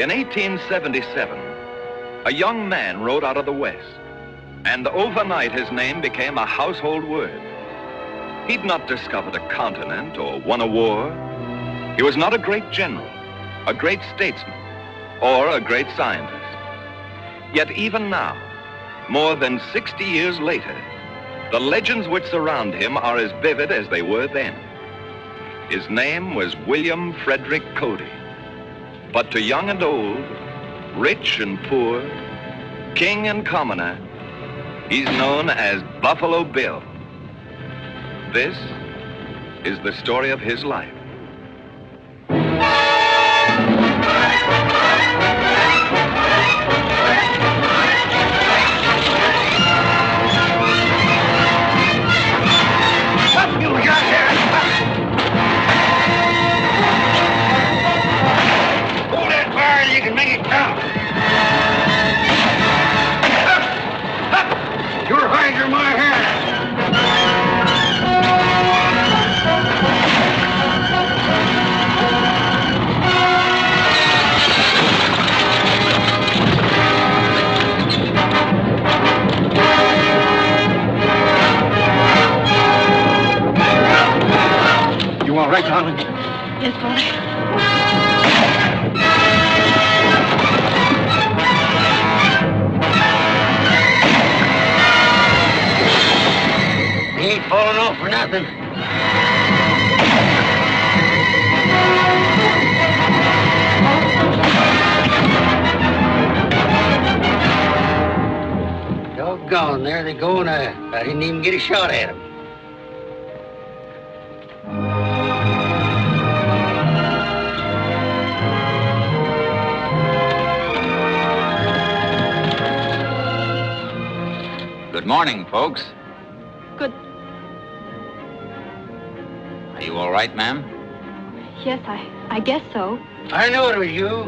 In 1877, a young man rode out of the West, and overnight his name became a household word. He'd not discovered a continent or won a war. He was not a great general, a great statesman, or a great scientist. Yet even now, more than 60 years later, the legends which surround him are as vivid as they were then. His name was William Frederick Cody. But to young and old, rich and poor, king and commoner, he's known as Buffalo Bill. This is the story of his life. What you got there? Hold that fire and you can make it count. Your hands are my hands. You all right, darling? Yes, Father. He ain't falling off for nothing. Doggone, there they go, and I didn't even get a shot at him. Good morning, folks. Good. Are you all right, ma'am? Yes, I guess so. I know it was you.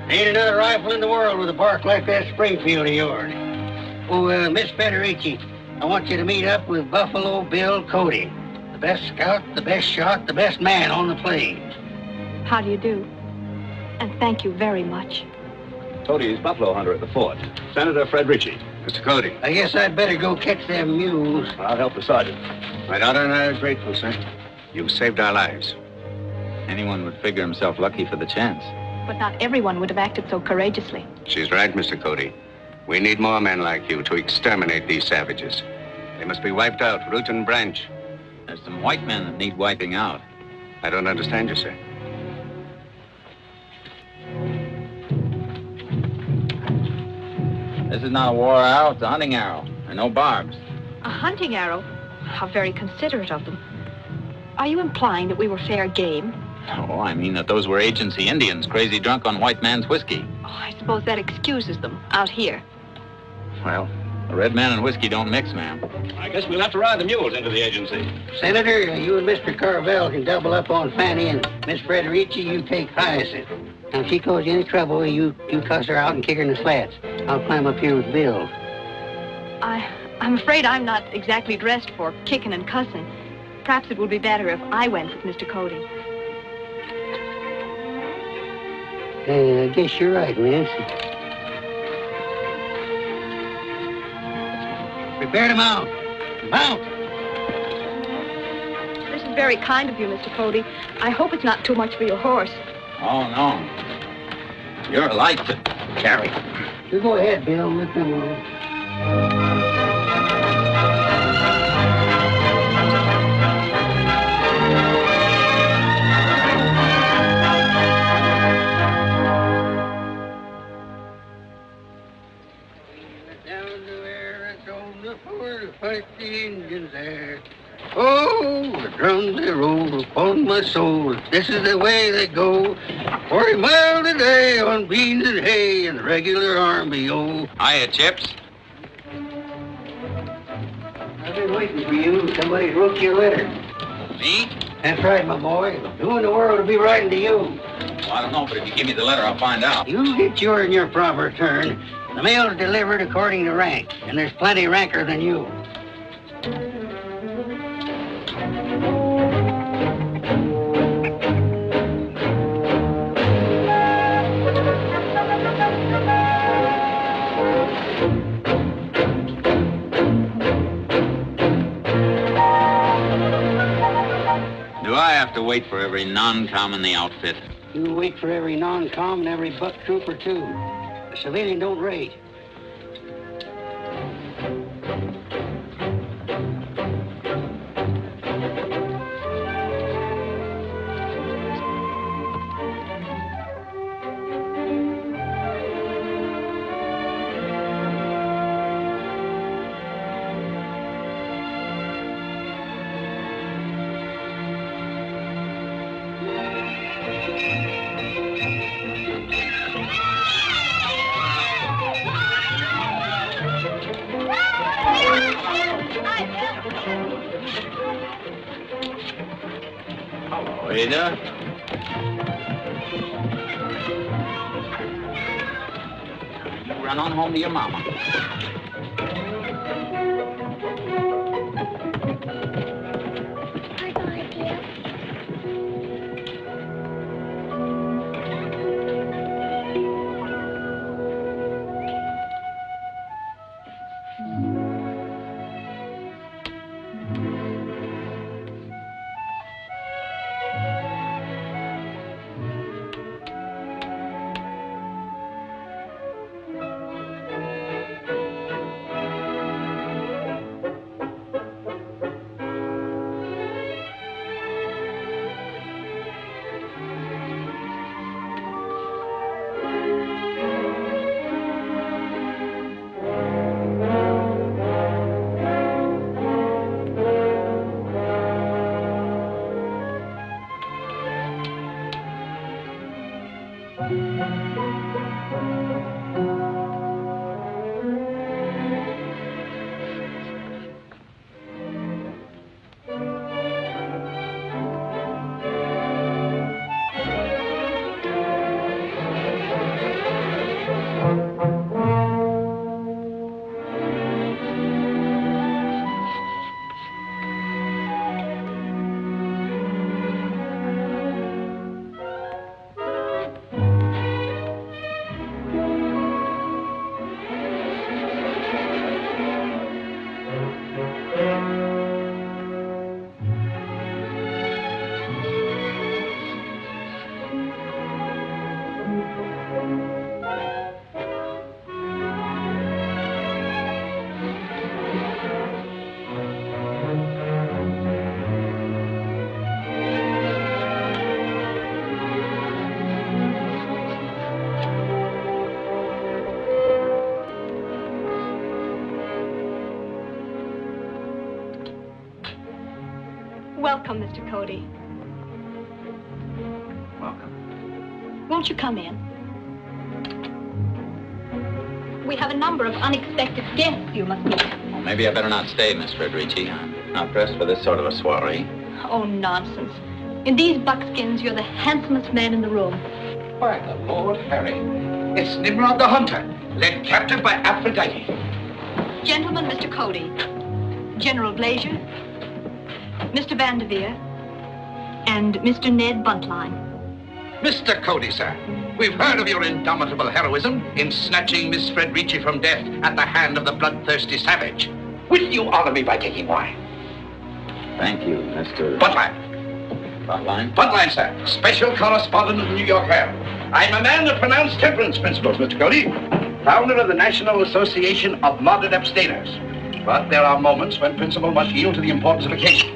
Ain't another rifle in the world with a bark like that Springfield of yours. Oh, Miss Federici, I want you to meet up with Buffalo Bill Cody. The best scout, the best shot, the best man on the plains. How do you do? And thank you very much. Cody's buffalo hunter at the fort. Senator Fred Ritchie. Mr. Cody. I guess I'd better go catch them mules. I'll help the sergeant. My daughter and I are grateful, sir. You've saved our lives. Anyone would figure himself lucky for the chance. But not everyone would have acted so courageously. She's right, Mr. Cody. We need more men like you to exterminate these savages. They must be wiped out, root and branch. There's some white men that need wiping out. I don't understand you, sir. This is not a war arrow, it's a hunting arrow. There are no barbs. A hunting arrow? How very considerate of them. Are you implying that we were fair game? Oh, I mean that those were agency Indians, crazy drunk on white man's whiskey. Oh, I suppose that excuses them, out here. Well, a red man and whiskey don't mix, ma'am. I guess we'll have to ride the mules into the agency. Senator, you and Mr. Carvel can double up on Fanny, and Miss Frederici, you take Hyacinth. Now, if she causes you any trouble, you cuss her out and kick her in the slats. I'll climb up here with Bill. I'm afraid I'm not exactly dressed for kicking and cussing. Perhaps it would be better if I went with Mr. Cody. I guess you're right, miss. Prepare to mount. Mount! This is very kind of you, Mr. Cody. I hope it's not too much for your horse. Oh, no. You're light to carry. You go ahead, Bill. Let them move. Fight the Indians there. Oh, the drums they roll upon my soul. This is the way they go. 40 miles a day on beans and hay in the regular army, oh. Hiya, Chips. I've been waiting for you. Somebody wrote you a letter. Me? That's right, my boy. Who in the world will be writing to you? Well, I don't know, but if you give me the letter, I'll find out. You get yours in your proper turn. The mail's delivered according to rank, and there's plenty ranker than you. wait for every non-com in the outfit. You wait for every non-com and every buck trooper, too. A civilian don't rate. Hello, Ada. You run on home to your mama. Bye-bye, dear. Welcome, Mr. Cody. Welcome. Won't you come in? We have a number of unexpected guests you must meet. Well, maybe I better not stay, Miss Frederici. I'm not dressed for this sort of a soiree. Oh, nonsense. In these buckskins, you're the handsomest man in the room. By the Lord Harry, it's Nimrod the Hunter, led captive by Aphrodite. Gentlemen, Mr. Cody, General Blazier, Mr. Vanderveer, and Mr. Ned Buntline. Mr. Cody, sir, we've heard of your indomitable heroism in snatching Miss Frederici from death at the hand of the bloodthirsty savage. Will you honor me by taking wine? Thank you, Mr. Buntline. Buntline? Buntline, sir, special correspondent of the New York Herald. I'm a man of pronounced temperance principles, Mr. Cody, founder of the National Association of Moderate Abstainers. But there are moments when principle must yield to the importance of occasion.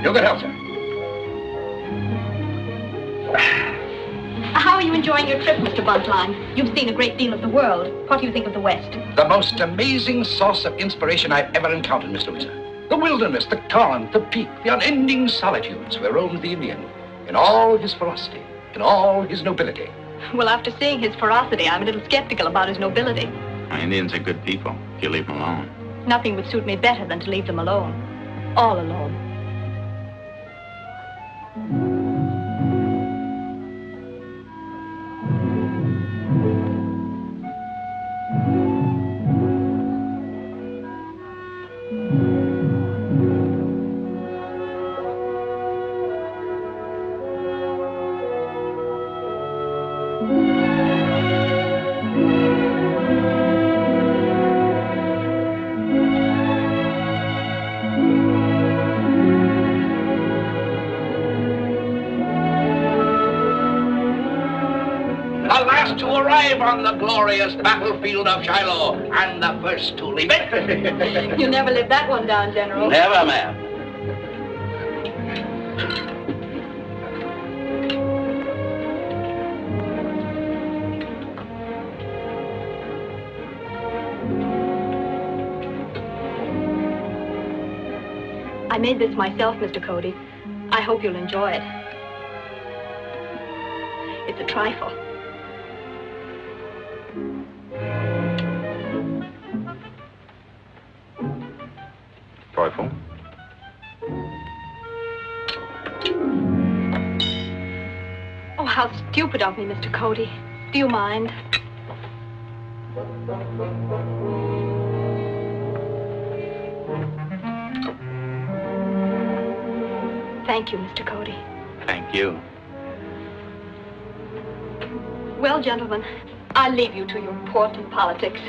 Your good health, sir. How are you enjoying your trip, Mr. Buntline? You've seen a great deal of the world. What do you think of the West? The most amazing source of inspiration I've ever encountered, Miss Louisa. The wilderness, the torrent, the peak, the unending solitudes where roams the Indian, in all his ferocity, in all his nobility. Well, after seeing his ferocity, I'm a little skeptical about his nobility. Indians are good people, if you leave them alone. Nothing would suit me better than to leave them alone. All alone. to arrive on the glorious battlefield of Shiloh, and the first to leave it. You never lived that one down, General. Never, ma'am. I made this myself, Mr. Cody. I hope you'll enjoy it. It's a trifle. Trifle? Oh, how stupid of me, Mr. Cody. Do you mind? Thank you, Mr. Cody. Thank you. Well, gentlemen, I'll leave you to your port and politics.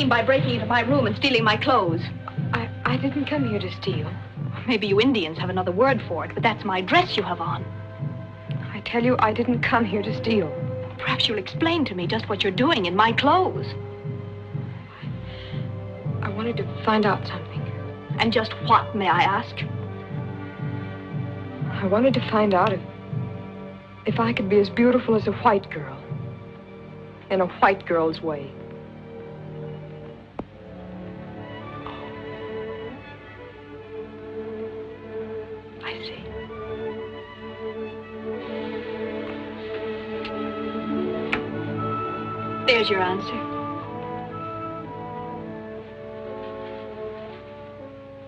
By breaking into my room and stealing my clothes. I didn't come here to steal. Maybe you Indians have another word for it, but that's my dress you have on. I tell you, I didn't come here to steal. Perhaps you'll explain to me just what you're doing in my clothes. I wanted to find out something. And just what, may I ask? I wanted to find out if I could be as beautiful as a white girl. In a white girl's way. There's your answer.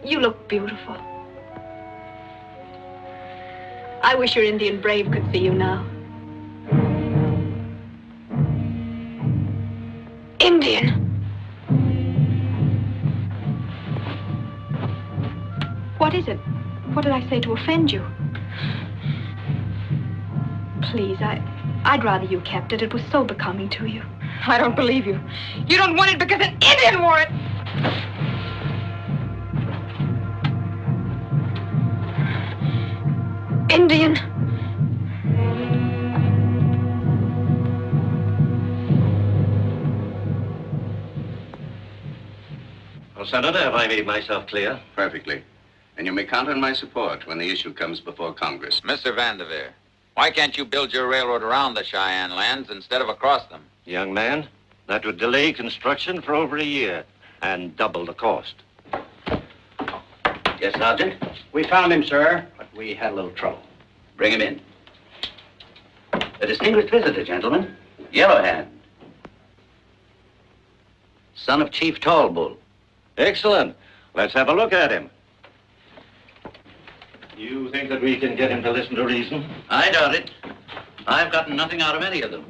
You look beautiful. I wish your Indian brave could see you now. Indian! What is it? What did I say to offend you? Please, I'd rather you kept it. It was so becoming to you. I don't believe you. You don't want it because an Indian wore it. Indian. Well, Senator, have I made myself clear? Perfectly. And you may count on my support when the issue comes before Congress. Mr. Vanderveer, why can't you build your railroad around the Cheyenne lands instead of across them? Young man, that would delay construction for over a year and double the cost. Yes, Sergeant? We found him, sir, but we had a little trouble. Bring him in. A distinguished visitor, gentlemen. Yellowhand. Son of Chief Tallbull. Excellent. Let's have a look at him. You think that we can get him to listen to reason? I doubt it. I've gotten nothing out of any of them.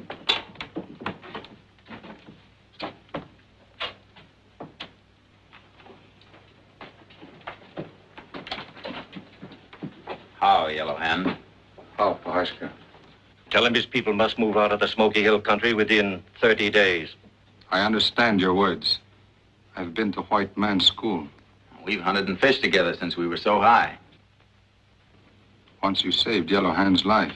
How, Yellowhand? How, Pahashka? Tell him his people must move out of the Smoky Hill country within 30 days. I understand your words. I've been to white man's school. We've hunted and fished together since we were so high. Once you saved Yellow Hand's life.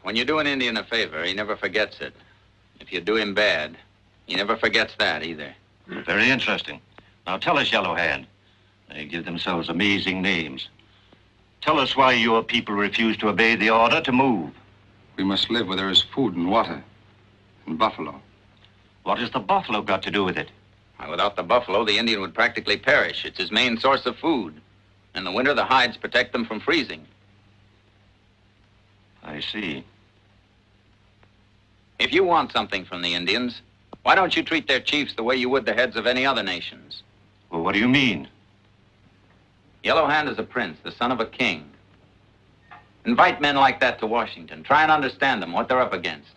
When you do an Indian a favor, he never forgets it. If you do him bad, he never forgets that either. Very interesting. Now tell us, Yellow Hand. They give themselves amazing names. Tell us why your people refuse to obey the order to move. We must live where there is food and water. And buffalo. What has the buffalo got to do with it? Why, without the buffalo, the Indian would practically perish. It's his main source of food. In the winter, the hides protect them from freezing. I see. If you want something from the Indians, why don't you treat their chiefs the way you would the heads of any other nations? Well, what do you mean? Yellow Hand is a prince, the son of a king. Invite men like that to Washington. Try and understand them, what they're up against.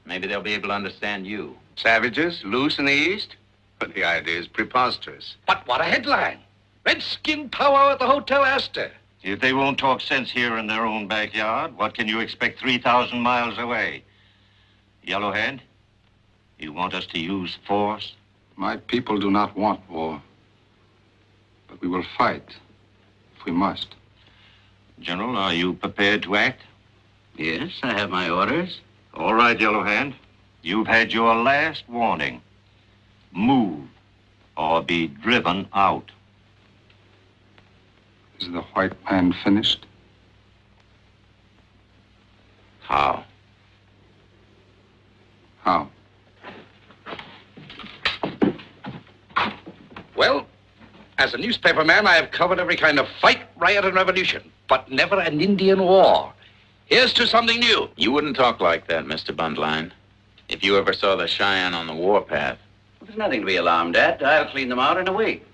Maybe they'll be able to understand you. Savages, loose in the East? But the idea is preposterous. But what a headline. Redskin powwow at the Hotel Astor. If they won't talk sense here in their own backyard, what can you expect 3,000 miles away? Yellow Hand, you want us to use force? My people do not want war. But we will fight if we must. General, are you prepared to act? Yes, I have my orders. All right, Yellow Hand. You've had your last warning. Move or be driven out. Is the white man finished? How? How? Well, as a newspaper man, I have covered every kind of fight, riot, and revolution, but never an Indian war. Here's to something new. You wouldn't talk like that, Mr. Buntline. If you ever saw the Cheyenne on the warpath. There's nothing to be alarmed at. I'll clean them out in a week.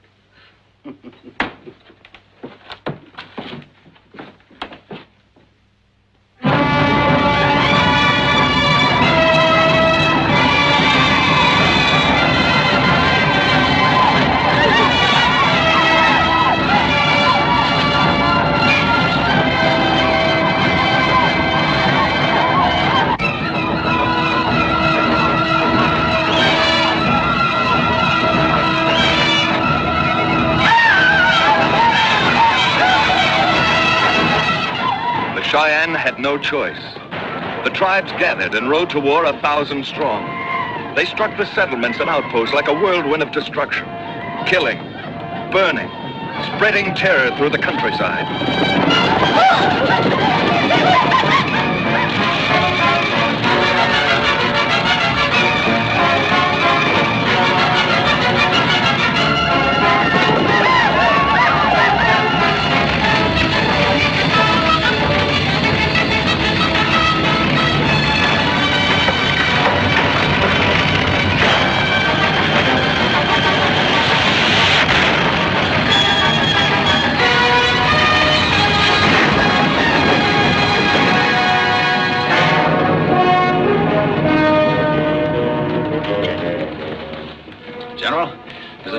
Cheyenne had no choice. The tribes gathered and rode to war 1,000 strong. They struck the settlements and outposts like a whirlwind of destruction, killing, burning, spreading terror through the countryside.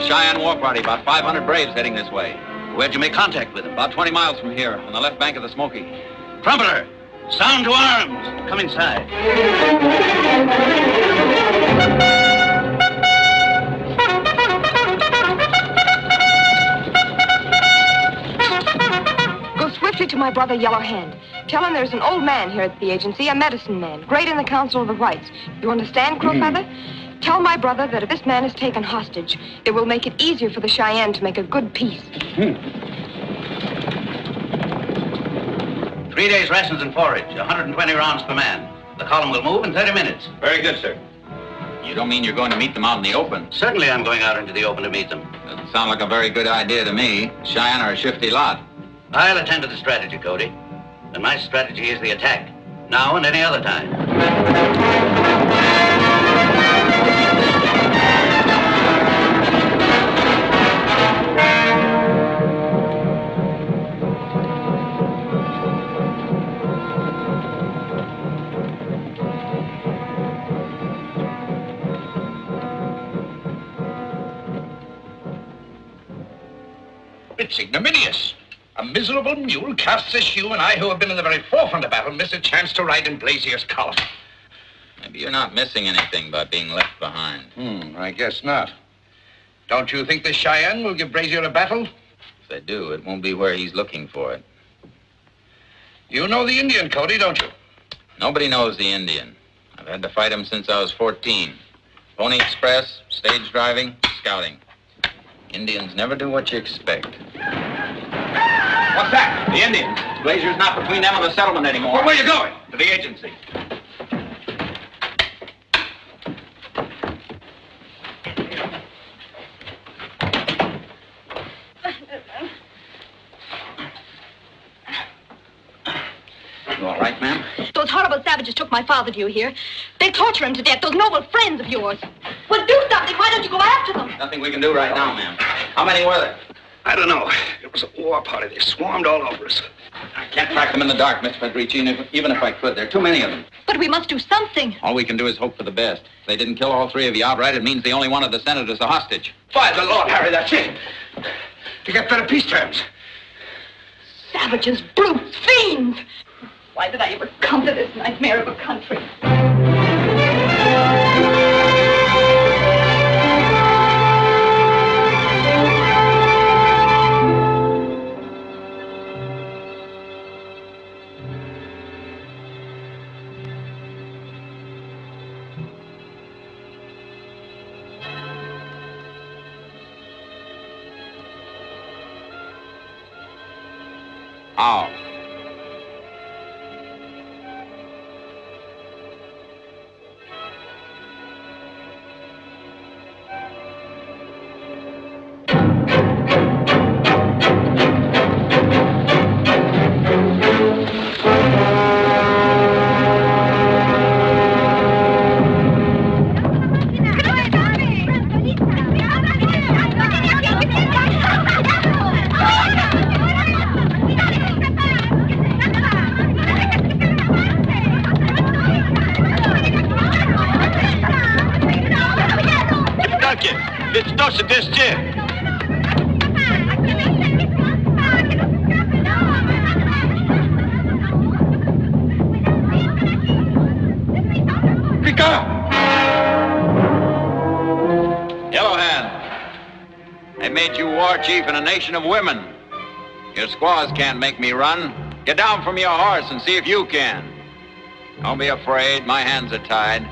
Cheyenne war party, about 500 braves heading this way. Where'd you make contact with them? About 20 miles from here, on the left bank of the Smoky. Trumpeter, sound to arms. Come inside. Go swiftly to my brother Yellow Hand. Tell him there's an old man here at the agency, a medicine man, great in the Council of the Whites. You understand, Crowfeather? Tell my brother that if this man is taken hostage, it will make it easier for the Cheyenne to make a good peace. 3 days' rations and forage, 120 rounds per man. The column will move in 30 minutes. Very good, sir. You don't mean you're going to meet them out in the open? Certainly I'm going out into the open to meet them. Doesn't sound like a very good idea to me. Cheyenne are a shifty lot. I'll attend to the strategy, Cody. And my strategy is the attack, now and any other time. It's ignominious. A miserable mule casts us, you and I, who have been in the very forefront of battle, miss a chance to ride in Blazier's column. Maybe you're not missing anything by being left behind. I guess not. Don't you think the Cheyenne will give Brazier a battle? If they do, it won't be where he's looking for it. You know the Indian, Cody, don't you? Nobody knows the Indian. I've had to fight him since I was 14. Pony Express, stage driving, scouting. Indians never do what you expect. What's that? The Indians. Blazier's not between them and the settlement anymore. Well, where are you going? To the agency. You all right, ma'am? Those horrible savages took my father, do you hear? They torture him to death, those noble friends of yours. Well, do something. Why don't you go after them? Nothing we can do right now, ma'am. How many were there? I don't know. was a war party. They swarmed all over us. I can't track them in the dark, Miss Federici, even if I could. There are too many of them. But we must do something. All we can do is hope for the best. If they didn't kill all three of you outright, it means they only wanted the senators a hostage. By the Lord, Harry, that's it. To get better peace terms. Savages, brutes, fiends. Why did I ever come to this nightmare of a country? How? Chief and a nation of women. Your squaws can't make me run. Get down from your horse and see if you can. Don't be afraid. My hands are tied.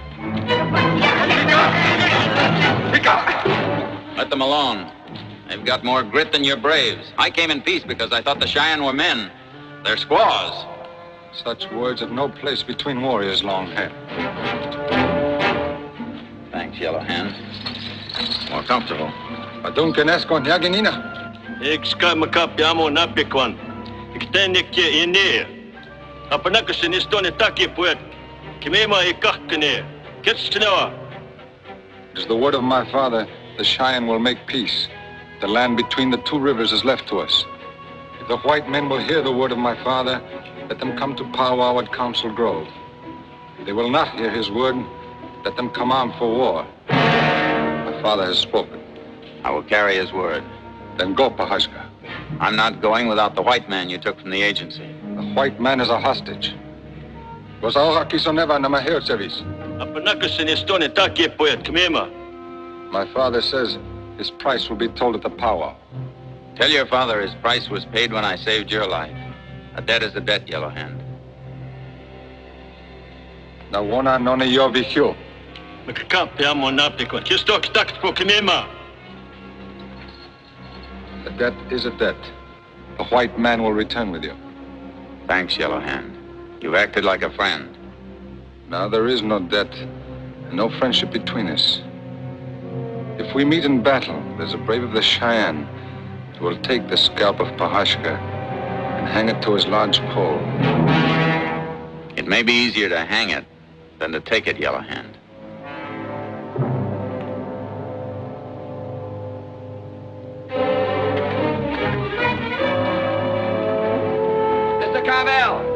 Let them alone. They've got more grit than your braves. I came in peace because I thought the Cheyenne were men. They're squaws. Such words have no place between warriors, Longhand. Thanks, Yellow Hand. More comfortable. Padunkeneskon Yaginina. Exka makapiamo napikwan. Iktenikye inir. Apanakasinistone taki puet. Kimema ikakene. Ketstinawa. It is the word of my father, the Cheyenne will make peace. The land between the two rivers is left to us. If the white men will hear the word of my father, let them come to powwow at Council Grove. If they will not hear his word, let them come armed for war. My father has spoken. I will carry his word. Then go, Pahashka. I'm not going without the white man you took from the agency. The white man is a hostage. My father says his price will be told at the powwow. Tell your father his price was paid when I saved your life. A debt is a debt, Yellow Hand. Nawona none yovichu. A debt is a debt. The white man will return with you. Thanks, Yellow Hand. You've acted like a friend. Now there is no debt and no friendship between us. If we meet in battle, there's a brave of the Cheyenne who will take the scalp of Pahashka and hang it to his lodge pole. It may be easier to hang it than to take it, Yellow Hand.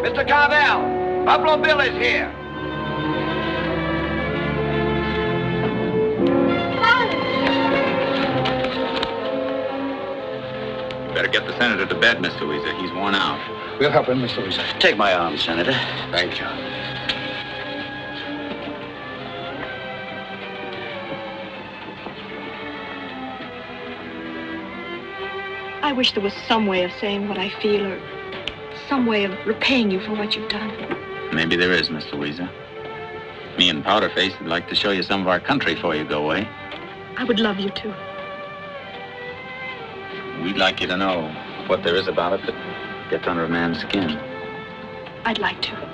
Mr. Carvel, Buffalo Bill is here. You better get the senator to bed, Mr. Weezer. He's worn out. We'll help him, Mr. Weezer. Take my arm, Senator. Thank you. I wish there was some way of saying what I feel, or some way of repaying you for what you've done. Maybe there is, Mr. Weezer. Me and Powderface would like to show you some of our country before you go away. I would love you to. We'd like you to know what there is about it that gets under a man's skin. I'd like to.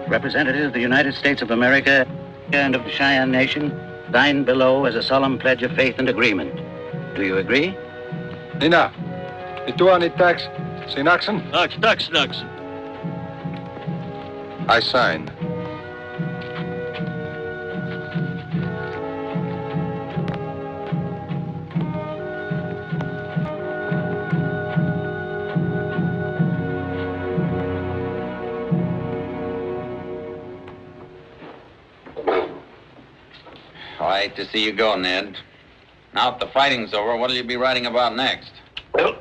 Representatives of the United States of America and of the Cheyenne Nation, thine below as a solemn pledge of faith and agreement. Do you agree? Nina. You do any tax? See Naxon? Tax, Naxon. I sign. I hate to see you go, Ned. Now that the fighting's over, what'll you be writing about next? Well,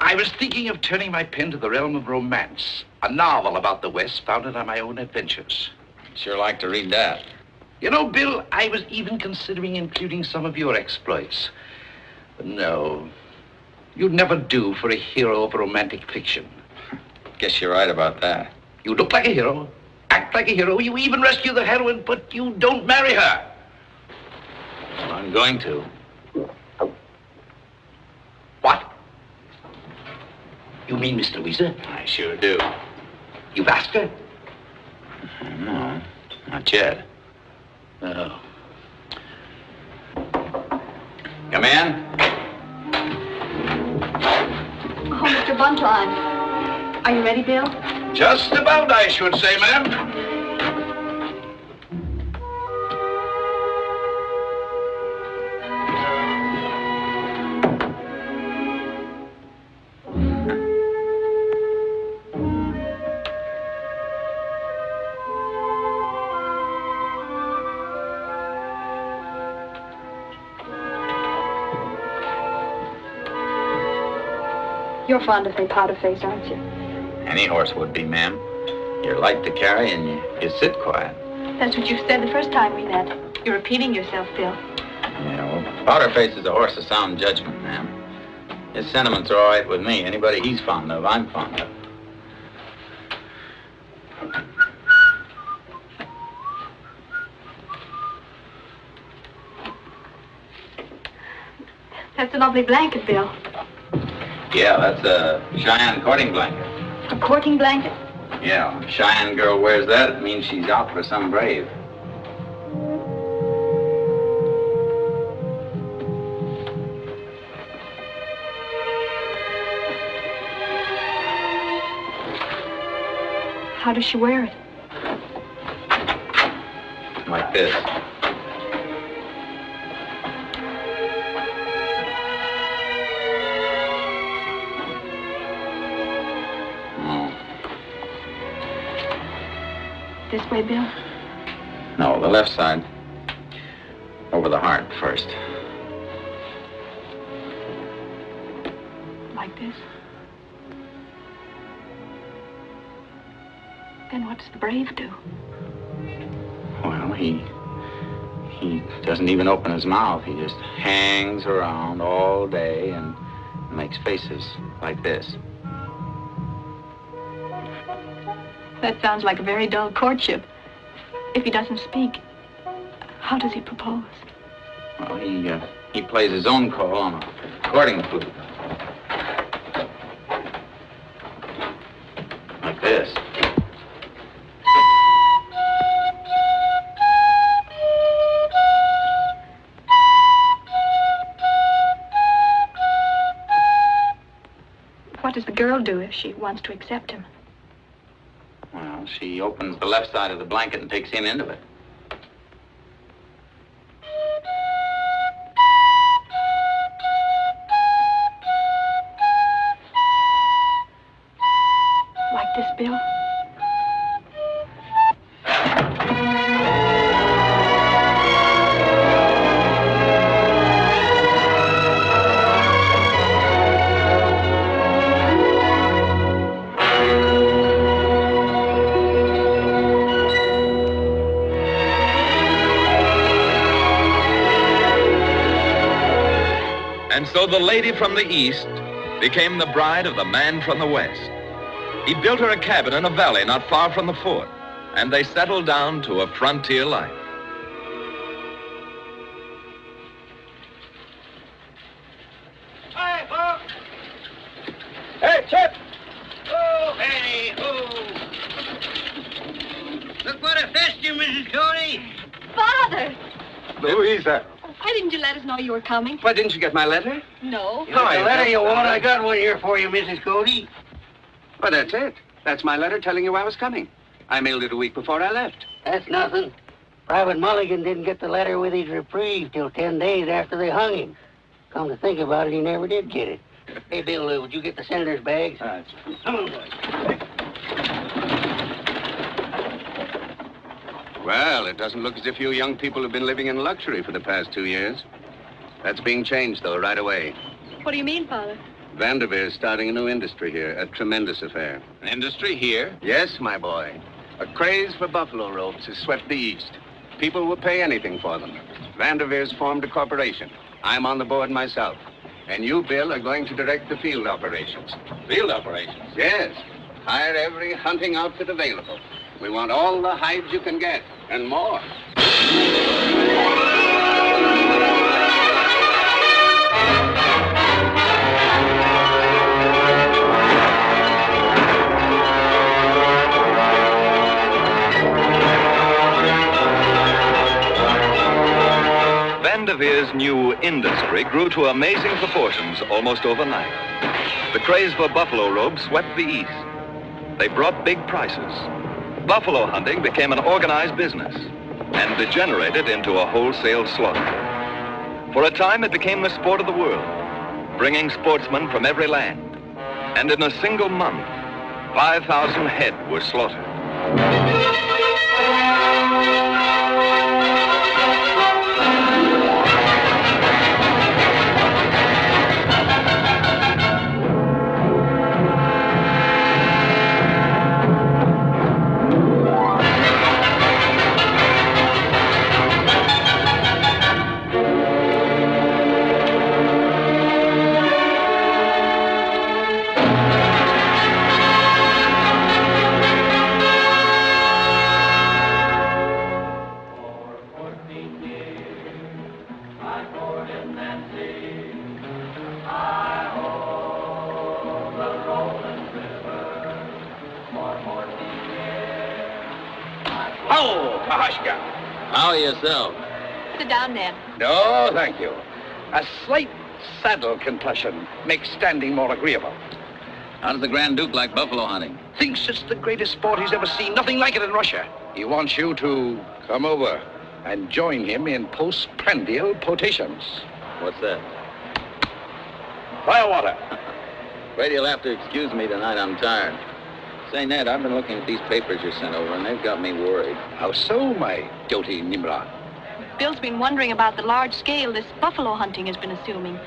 I was thinking of turning my pen to the realm of romance. A novel about the West founded on my own adventures. Sure like to read that. You know, Bill, I was even considering including some of your exploits. But no, you'd never do for a hero of romantic fiction. Guess you're right about that. You look like a hero, act like a hero, you even rescue the heroine, but you don't marry her. Well, I'm going to. What? You mean Miss Louisa? I sure do. You've asked her? No, not yet. No. Come in. Oh, Mr. Buntline. Are you ready, Bill? Just about, I should say, ma'am. You're fond of me powder face, aren't you? Any horse would be, ma'am. You're light to carry and you sit quiet. That's what you said the first time we met. You're repeating yourself, Bill. Yeah, well, Powderface is a horse of sound judgment, ma'am. His sentiments are all right with me. Anybody he's fond of, I'm fond of. That's a lovely blanket, Bill. Yeah, that's a Cheyenne courting blanket. A courting blanket? Yeah, if a Cheyenne girl wears that, it means she's out for some brave. How does she wear it? Like this. This way, Bill? No, the left side. Over the heart first. Like this? Then what does the brave do? Well, he doesn't even open his mouth. He just hangs around all day and makes faces like this. That sounds like a very dull courtship. If he doesn't speak, how does he propose? Well, he plays his own call on a courting flute. Like this. What does the girl do if she wants to accept him? Well, she opens the left side of the blanket and takes him into it. Like this, Bill? And so the lady from the east became the bride of the man from the west. He built her a cabin in a valley not far from the fort, and they settled down to a frontier life. Hi, Bob. Hey, Chip. Oh, hey, oh. Look what I fetched you, Mrs. Cody. Father! Louisa. Why didn't you let us know you were coming? Why, didn't you get my letter? No. The letter you want, I got one here for you, Mrs. Cody. Well, that's it. That's my letter telling you I was coming. I mailed it a week before I left. That's nothing. Private Mulligan didn't get the letter with his reprieve till 10 days after they hung him. Come to think about it, he never did get it. Hey, Bill, would you get the senator's bags? Come on, boys. Well, it doesn't look as if you young people have been living in luxury for the past 2 years. That's being changed, though, right away. What do you mean, Father? Vanderveer's starting a new industry here, a tremendous affair. An industry here? Yes, my boy. A craze for buffalo robes has swept the East. People will pay anything for them. Vanderveer's formed a corporation. I'm on the board myself. And you, Bill, are going to direct the field operations. Field operations? Yes. Hire every hunting outfit available. We want all the hides you can get, and more. Vanderveer's new industry grew to amazing proportions almost overnight. The craze for buffalo robes swept the East. They brought big prices. Buffalo hunting became an organized business and degenerated into a wholesale slaughter. For a time, it became the sport of the world, bringing sportsmen from every land. And in a single month, 5,000 head were slaughtered. How yourself? Sit down, Ned. No, thank you. A slight saddle concussion makes standing more agreeable. How does the Grand Duke like buffalo hunting? Thinks it's the greatest sport he's ever seen. Nothing like it in Russia. He wants you to come over and join him in postprandial potations. What's that? Firewater. Afraid you'll have to excuse me tonight. I'm tired. Say, Ned, I've been looking at these papers you sent over, and they've got me worried. How so, my doty Nimrod? Bill's been wondering about the large scale this buffalo hunting has been assuming.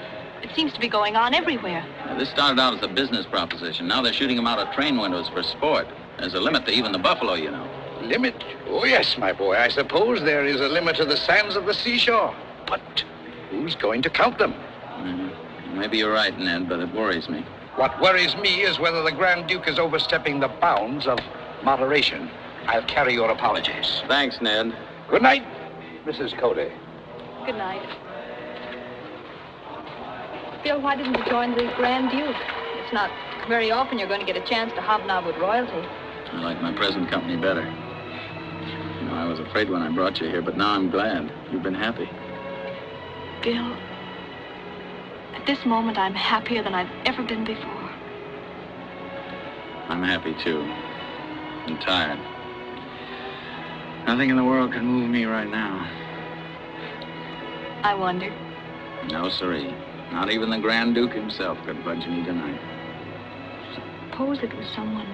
It seems to be going on everywhere. Now, this started out as a business proposition. Now they're shooting them out of train windows for sport. There's a limit to even the buffalo, you know. Limit? Oh, yes, my boy. I suppose there is a limit to the sands of the seashore. But who's going to count them? Maybe you're right, Ned, but it worries me. What worries me is whether the Grand Duke is overstepping the bounds of moderation. I'll carry your apologies. Thanks, Ned. Good night, Mrs. Cody. Good night. Bill, why didn't you join the Grand Duke? It's not very often you're going to get a chance to hobnob with royalty. I like my present company better. You know, I was afraid when I brought you here, but now I'm glad. You've been happy. Bill, at this moment, I'm happier than I've ever been before. I'm happy, too. I'm tired. Nothing in the world can move me right now. I wondered. No, siree. Not even the Grand Duke himself could budge me tonight. Suppose it was someone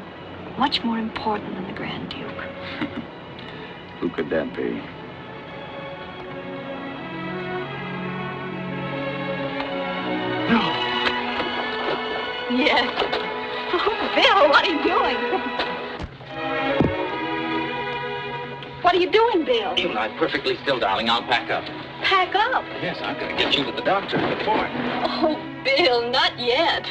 much more important than the Grand Duke. Who could that be? Yes. Oh, Bill, what are you doing? What are you doing, Bill? You lie perfectly still, darling. I'll pack up. Pack up. Yes, I'm going to get you to the doctor at the fort. Oh, Bill, not yet.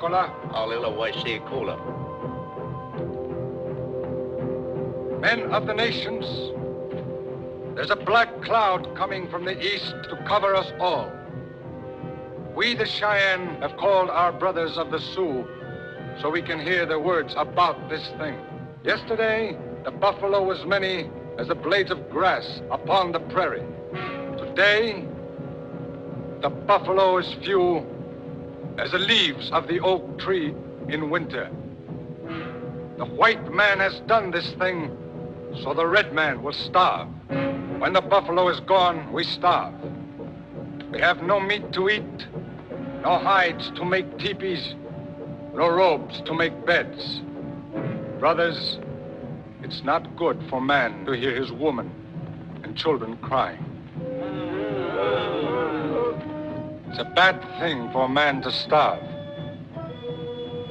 Waikola. Alila Waisi Kula. Men of the nations, there's a black cloud coming from the east to cover us all. We, the Cheyenne, have called our brothers of the Sioux so we can hear their words about this thing. Yesterday, the buffalo was many as the blades of grass upon the prairie. Today, the buffalo is few as the leaves of the oak tree in winter. The white man has done this thing so the red man will starve. When the buffalo is gone, we starve. We have no meat to eat, no hides to make teepees, no robes to make beds. Brothers, it's not good for man to hear his woman and children crying. It's a bad thing for a man to starve.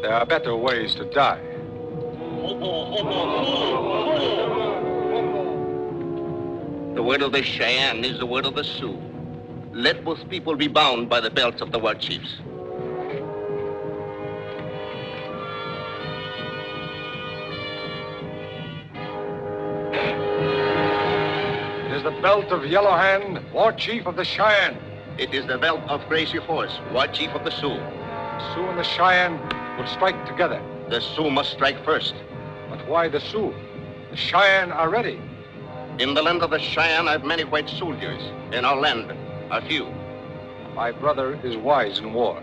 There are better ways to die. The word of the Cheyenne is the word of the Sioux. Let both people be bound by the belts of the war chiefs. It is the belt of Yellow Hand, war chief of the Cheyenne. It is the belt of Gracie Horse, war chief of the Sioux. The Sioux and the Cheyenne will strike together. The Sioux must strike first. But why the Sioux? The Cheyenne are ready. In the land of the Cheyenne, I have many white soldiers. In our land, are few. My brother is wise in war.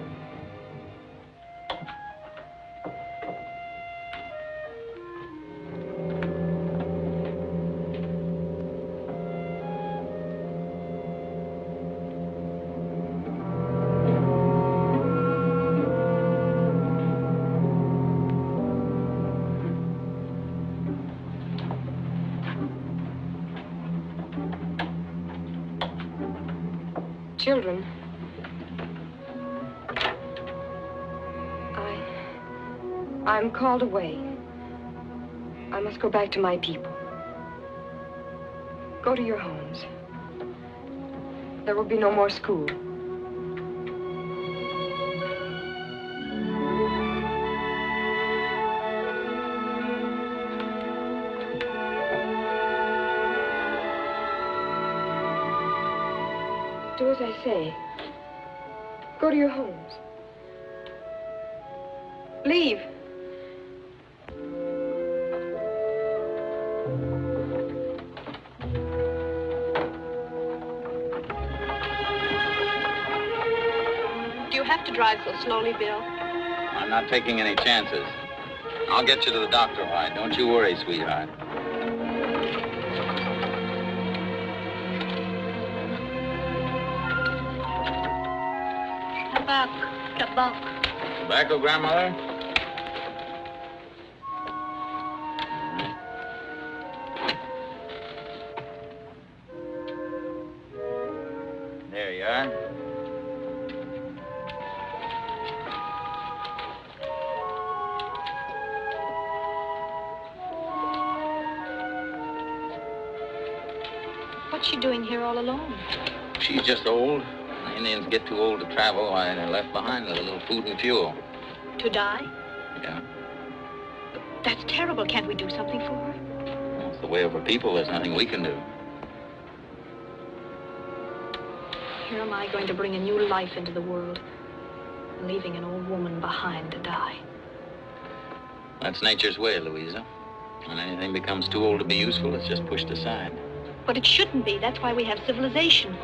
Children, I'm called away. I must go back to my people. Go to your homes. There will be no more school. Do as I say. Go to your homes. Leave. Do you have to drive so slowly, Bill? I'm not taking any chances. I'll get you to the doctor, all right? Don't you worry, sweetheart. Tobacco, grandmother? There you are. What's she doing here all alone? She's just old. Indians get too old to travel, why they're left behind with a little food and fuel. To die? Yeah. That's terrible. Can't we do something for her? Well, it's the way of her people. There's nothing we can do. Here am I going to bring a new life into the world, leaving an old woman behind to die. That's nature's way, Louisa. When anything becomes too old to be useful, it's just pushed aside. But it shouldn't be. That's why we have civilization.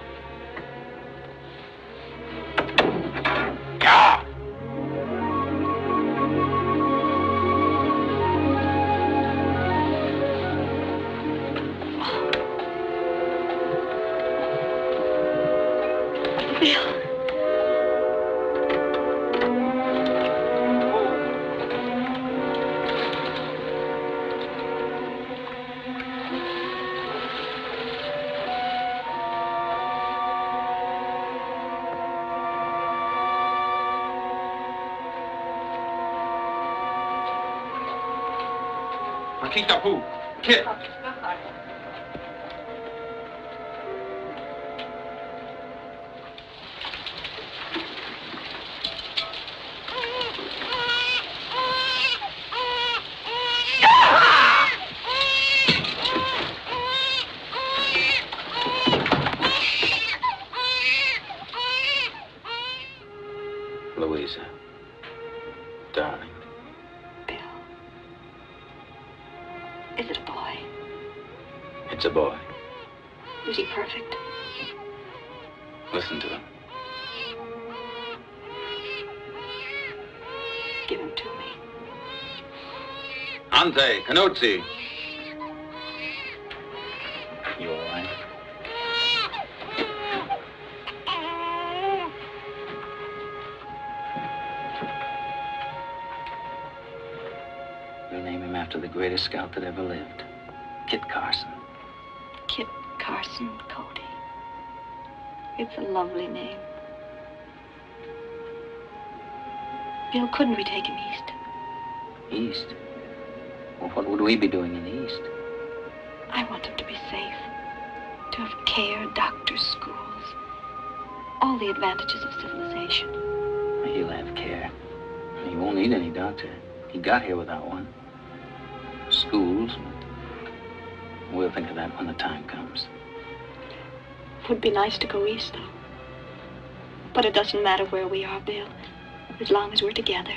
Makita Poo, Kit. It's a boy. Is he perfect? Listen to him. Give him to me. Ante, Canuzzi. You all right? We name him after the greatest scout that ever lived, Kit Carson. Kit Carson Cody. It's a lovely name. Bill, couldn't we take him east? East? Well, what would we be doing in the East? I want him to be safe. To have care, doctors, schools. All the advantages of civilization. He'll have care. He won't need any doctor. He got here without one. Schools. We'll think of that when the time comes. It would be nice to go east, though. But it doesn't matter where we are, Bill. As long as we're together.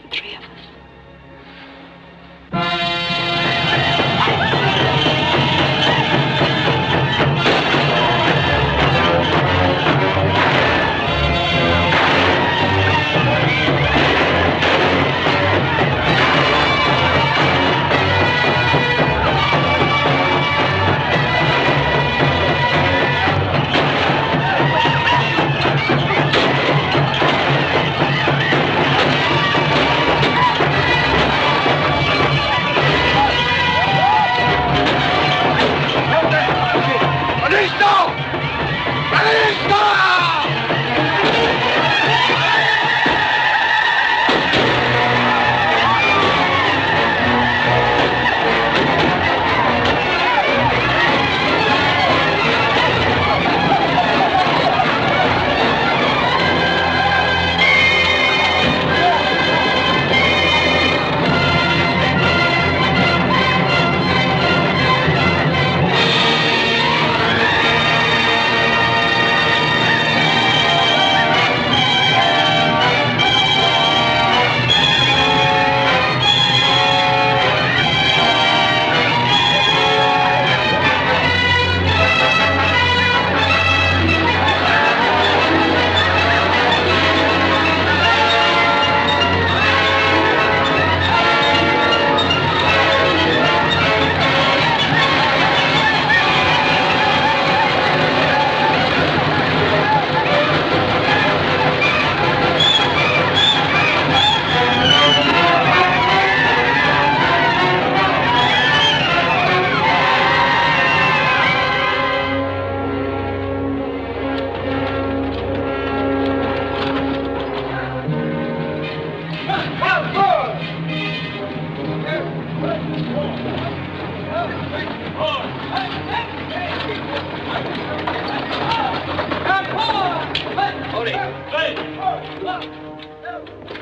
The three of us.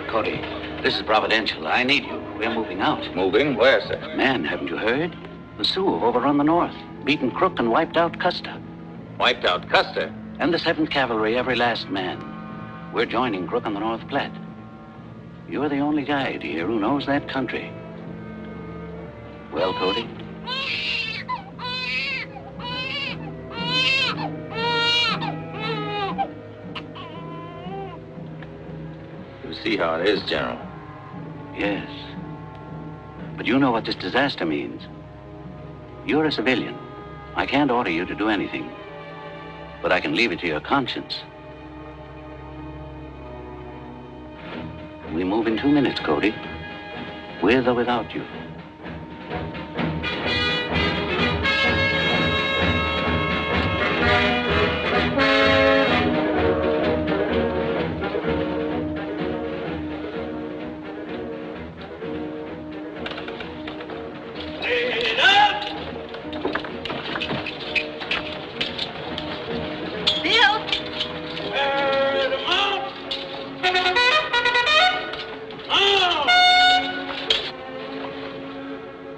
Cody, this is providential. I need you. We're moving out. Moving? Where, sir? Man, haven't you heard? The Sioux have overrun the north, beaten Crook and wiped out Custer. Wiped out Custer? And the 7th Cavalry, every last man. We're joining Crook on the North Platte. You're the only guide here who knows that country. Well, Cody? You see how it is, General. Yes. But you know what this disaster means. You're a civilian. I can't order you to do anything. But I can leave it to your conscience. We move in 2 minutes, Cody. With or without you.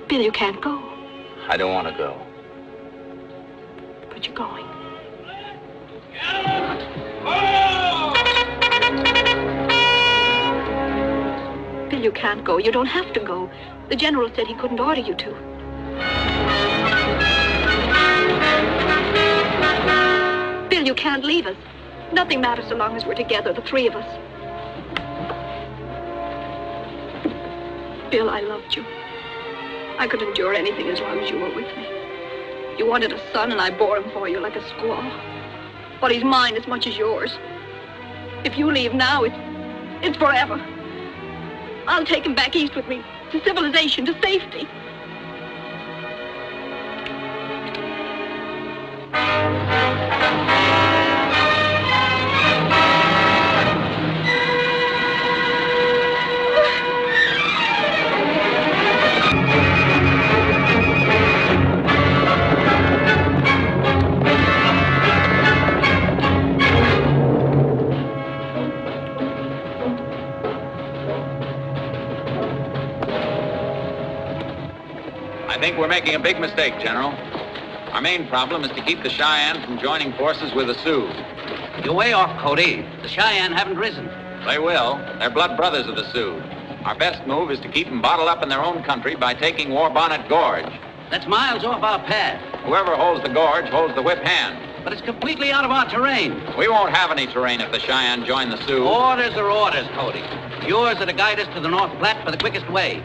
Bill, you can't go. I don't want to go. But you're going. Bill, you can't go. You don't have to go. The general said he couldn't order you to. can't leave us. Nothing matters so long as we're together, the three of us. Bill, I loved you. I could endure anything as long as you were with me. You wanted a son, and I bore him for you like a squaw. But he's mine as much as yours. If you leave now, it's forever. I'll take him back east with me, to civilization, to safety. I think we're making a big mistake, General. Our main problem is to keep the Cheyenne from joining forces with the Sioux. You're way off, Cody. The Cheyenne haven't risen. They will. They're blood brothers of the Sioux. Our best move is to keep them bottled up in their own country by taking War Bonnet Gorge. That's miles off our path. Whoever holds the gorge holds the whip hand. But it's completely out of our terrain. We won't have any terrain if the Cheyenne join the Sioux. Orders are orders, Cody. Yours are to guide us to the North Platte for the quickest way.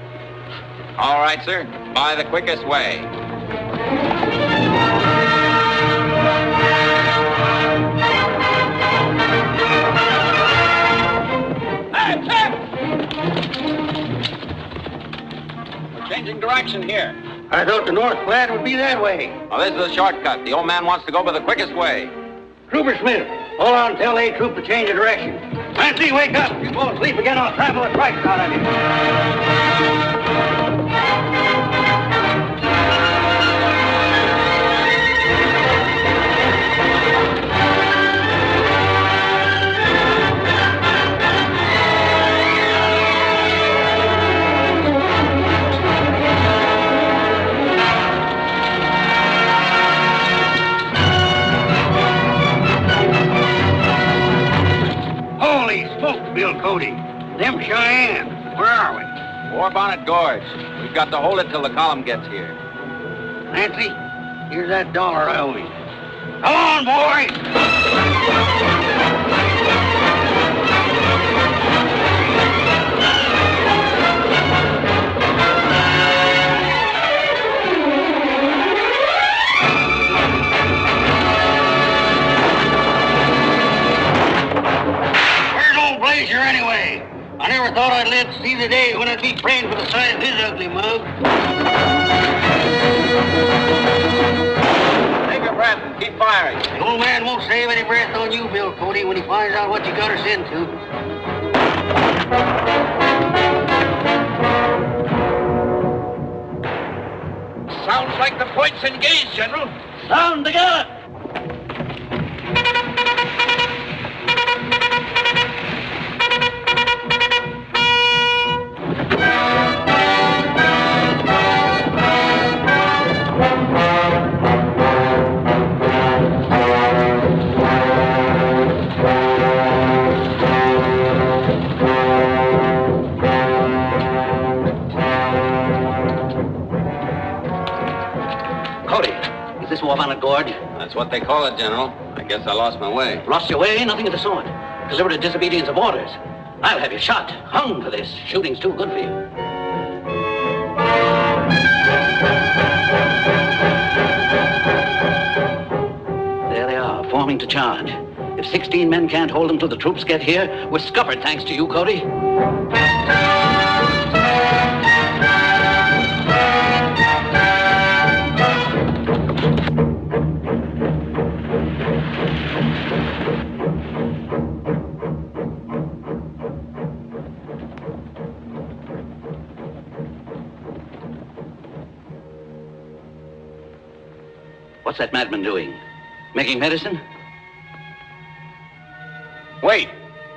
All right, sir. By the quickest way. Hey, Tim! We're changing direction here. I thought the North Platte would be that way. Well, this is a shortcut. The old man wants to go by the quickest way. Trooper Smith, hold on until they troop to change the direction. Clancy, wake up. You fall asleep again, I'll travel the price out of you. Holy smokes, Bill Cody. Them Cheyenne. Where are we? War Bonnet Gorge. We've got to hold it till the column gets here. Nancy, here's that dollar I owe you. Come on, boy! Where's old Blazer anyway? I never thought I'd live to see the day when I'd be praying for the sight of his ugly mug. Take your breath and keep firing. The old man won't save any breath on you, Bill Cody, when he finds out what you got us into. Sounds like the point's engaged, General. Sound the gallop! Cody, is this War Bonnet Gorge? That's what they call it, General. I guess I lost my way. Lost your way? Nothing of the sort. Deliberate disobedience of orders. I'll have you shot, hung for this. Shooting's too good for you. There they are, forming to charge. If 16 men can't hold them till the troops get here, we're scuppered thanks to you, Cody. What's that madman doing? Making medicine? Wait.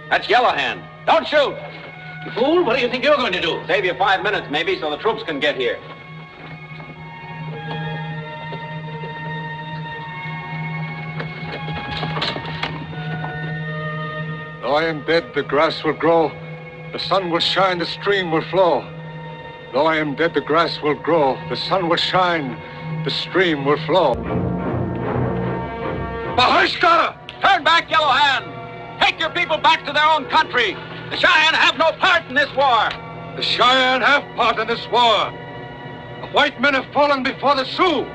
That's Yellowhand. Don't shoot. You fool, what do you think you're going to do? Save you 5 minutes, maybe, so the troops can get here. Though I am dead, the grass will grow. The sun will shine, the stream will flow. Though I am dead, the grass will grow. The sun will shine, the stream will flow. Bahashka! Turn back, Yellow Hand. Take your people back to their own country. The Cheyenne have no part in this war. The Cheyenne have part in this war. The white men have fallen before the Sioux.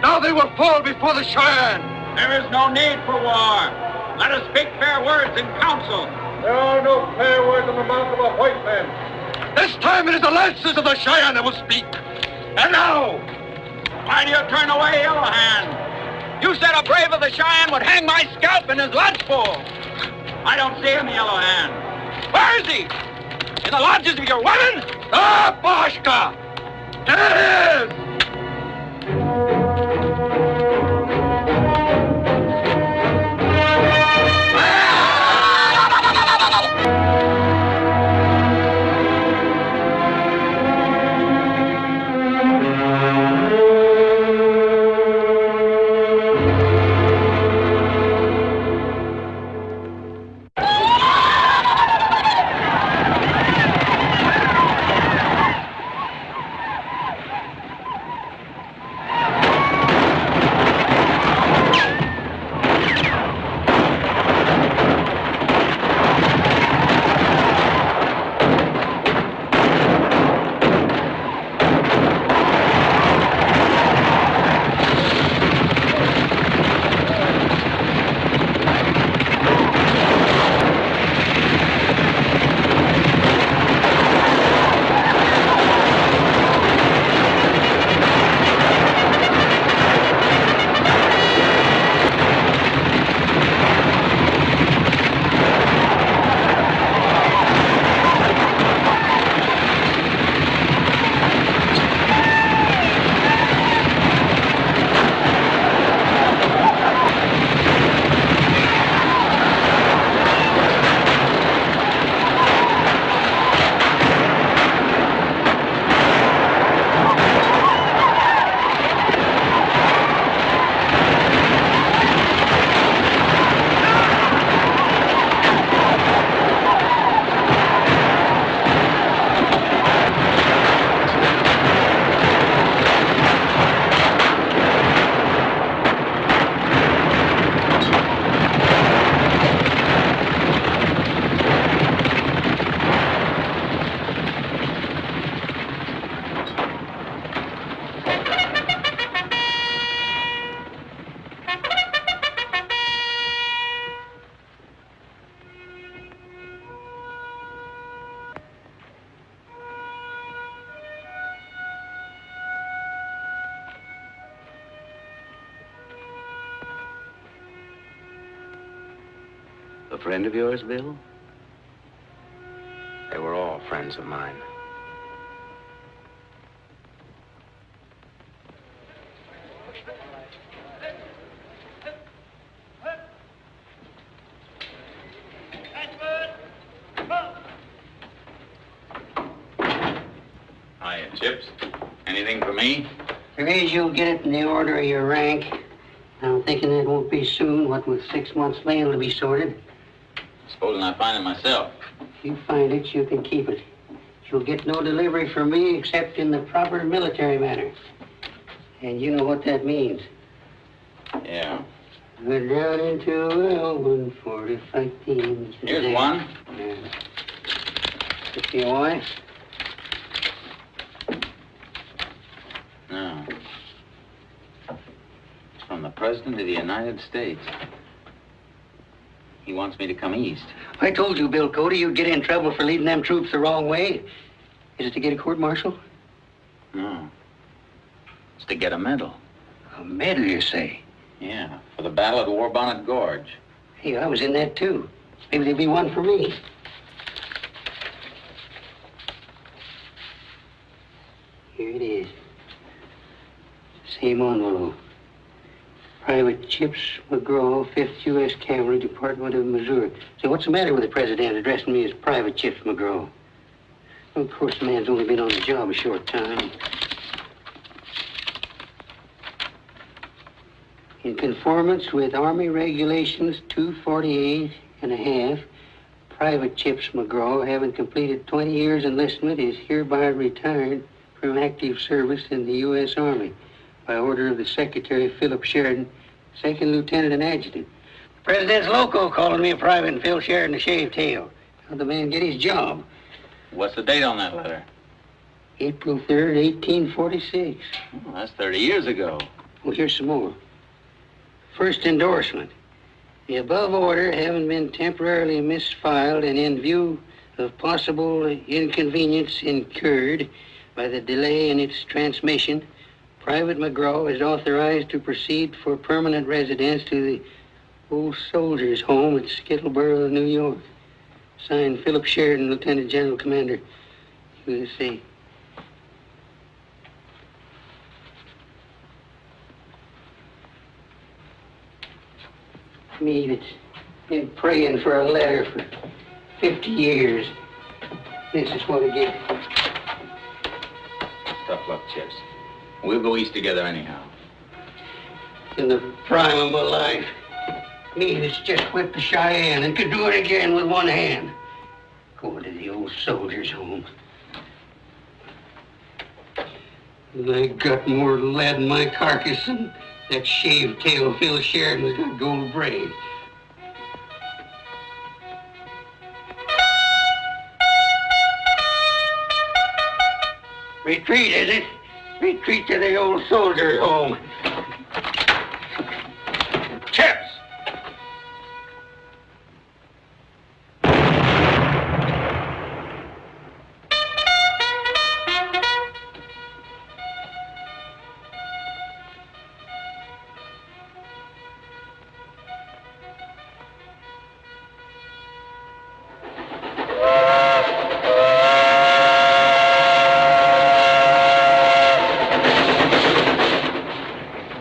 Now they will fall before the Cheyenne. There is no need for war. Let us speak fair words in council. There are no fair words in the mouth of a white man. This time it is the lances of the Cheyenne that will speak. And now, why do you turn away, Yellow Hand? You said a brave of the Cheyenne would hang my scalp in his lodgepole. I don't see him, Yellow Hand. Where is he? In the lodges of your women? Ah, Boshka! There it is! A friend of yours, Bill? They were all friends of mine. Hiya, Chips. Anything for me? There is, you'll get it in the order of your rank. I'm thinking that won't be soon, what with 6 months' mail to be sorted. Supposing I find it myself. If you find it, you can keep it. You'll get no delivery from me except in the proper military manner. And you know what that means. Yeah. We're down into L1 to fight teams. Here's one. Yeah. Is your wife? No. It's from the President of the United States. He wants me to come east. I told you, Bill Cody, you'd get in trouble for leading them troops the wrong way. Is it to get a court-martial? No. It's to get a medal. A medal, you say? Yeah, for the battle at War Bonnet Gorge. Hey, I was in that, too. Maybe there'd be one for me. Here it is. Same envelope. Private Chips McGraw, 5th U.S. Cavalry, Department of Missouri. So what's the matter with the president addressing me as Private Chips McGraw? Well, of course, the man's only been on the job a short time. In conformance with Army Regulations 248 and a half, Private Chips McGraw, having completed 20 years enlistment, is hereby retired from active service in the U.S. Army by order of the Secretary Philip Sheridan, 2nd Lieutenant and Adjutant. President's loco calling me a private and Phil Sheridan a shaved tail. How'd the man get his job? What's the date on that letter? April 3rd, 1846. Oh, that's 30 years ago. Well, here's some more. First endorsement. The above order having been temporarily misfiled and in view of possible inconvenience incurred by the delay in its transmission, Private McCrea is authorized to proceed for permanent residence to the Old Soldiers' Home at Skittleboro, New York. Signed, Philip Sheridan, Lieutenant General Commander, USA. Me that's been praying for a letter for 50 years. This is what I get. Tough luck, Chips. We'll go east together anyhow. In the prime of my life, me that's just whipped the Cheyenne and could do it again with one hand. Going to the Old Soldiers' Home. And I got more lead in my carcass than that shaved tail Phil Sheridan's got gold braid. Retreat, is it? Retreat to the Old Soldiers' Home. Chips!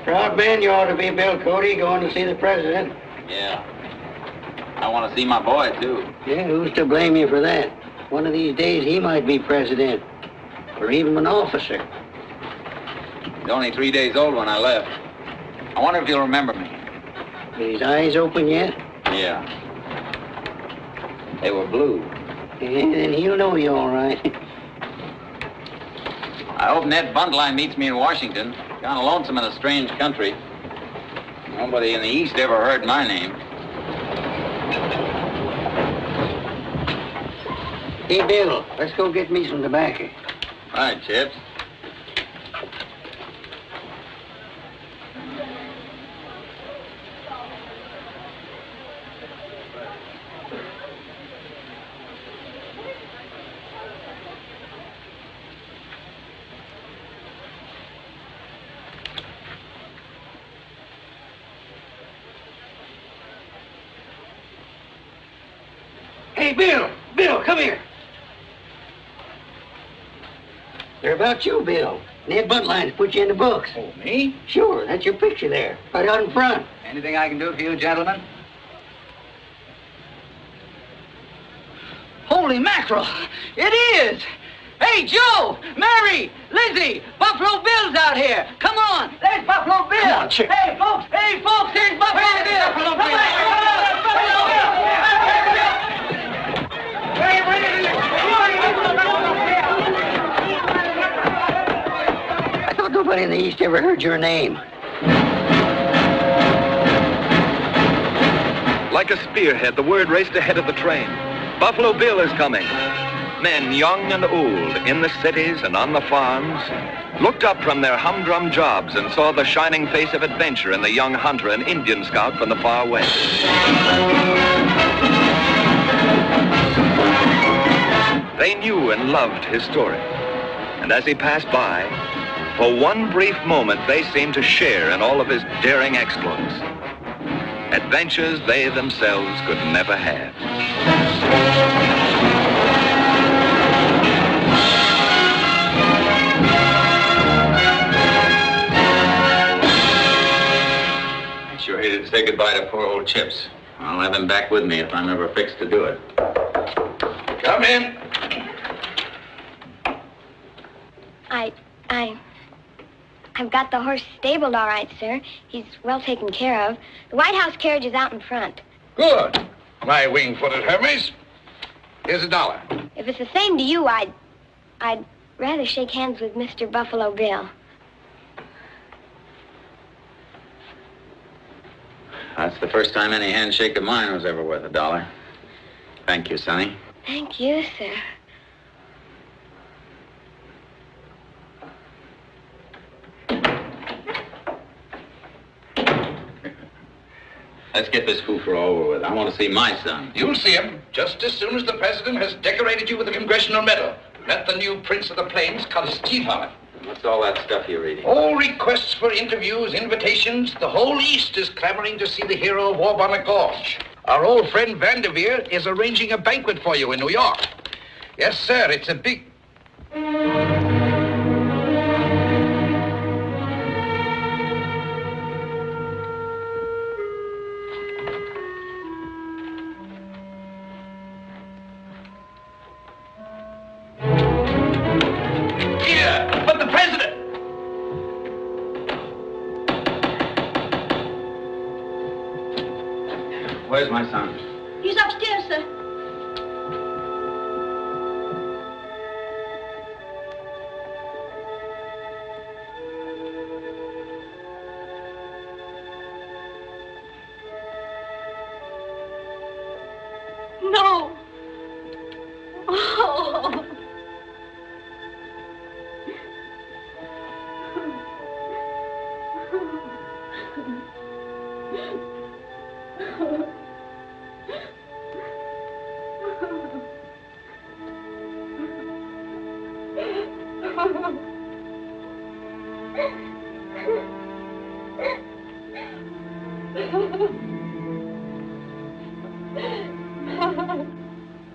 Proud man you ought to be, Bill Cody, going to see the president. Yeah. I want to see my boy, too. Yeah, who's to blame you for that? One of these days he might be president, or even an officer. He's only 3 days old when I left. I wonder if he'll remember me. His eyes open yet? Yeah. They were blue. Yeah, then he'll know you all right. I hope Ned Buntline meets me in Washington. Kind of lonesome in a strange country. Nobody in the East ever heard my name. Hey, Bill, let's go get me some tobacco. All right, Chips. Hey, Bill! Bill, come here! They're about you, Bill. Ned Buntline's put you in the books. Oh, me? Sure, that's your picture there, right out in front. Anything I can do for you, gentlemen? Holy mackerel! It is! Hey, Joe! Mary! Lizzie! Buffalo Bill's out here! Come on! There's Buffalo Bill! Come on, Chip. Hey, folks! Hey, folks! Here's Buffalo Bill! Buffalo Bill! Buffalo Bill! I thought nobody in the East ever heard your name. Like a spearhead, the word raced ahead of the train. Buffalo Bill is coming. Men, young and old, in the cities and on the farms, looked up from their humdrum jobs and saw the shining face of adventure in the young hunter and Indian scout from the far west. They knew and loved his story. And as he passed by, for one brief moment, they seemed to share in all of his daring exploits. Adventures they themselves could never have. I sure hated to say goodbye to poor old Chips. I'll have him back with me if I'm ever fixed to do it. Come in. I've got the horse stabled all right, sir. He's well taken care of. The White House carriage is out in front. Good. My wing-footed Hermes. Here's $1. If it's the same to you, I'd rather shake hands with Mr. Buffalo Bill. That's the first time any handshake of mine was ever worth $1. Thank you, Sonny. Thank you, sir. Let's get this foofer over with. I want to see my son. You'll see him just as soon as the president has decorated you with a congressional medal. Let the new Prince of the Plains cut his teeth on it. What's all that stuff you're reading? All requests for interviews, invitations. The whole East is clamoring to see the hero of War Bonnet Gorge. Our old friend Vanderveer is arranging a banquet for you in New York. Yes, sir, it's a big... Where's my son? He's upstairs, sir. No. Oh.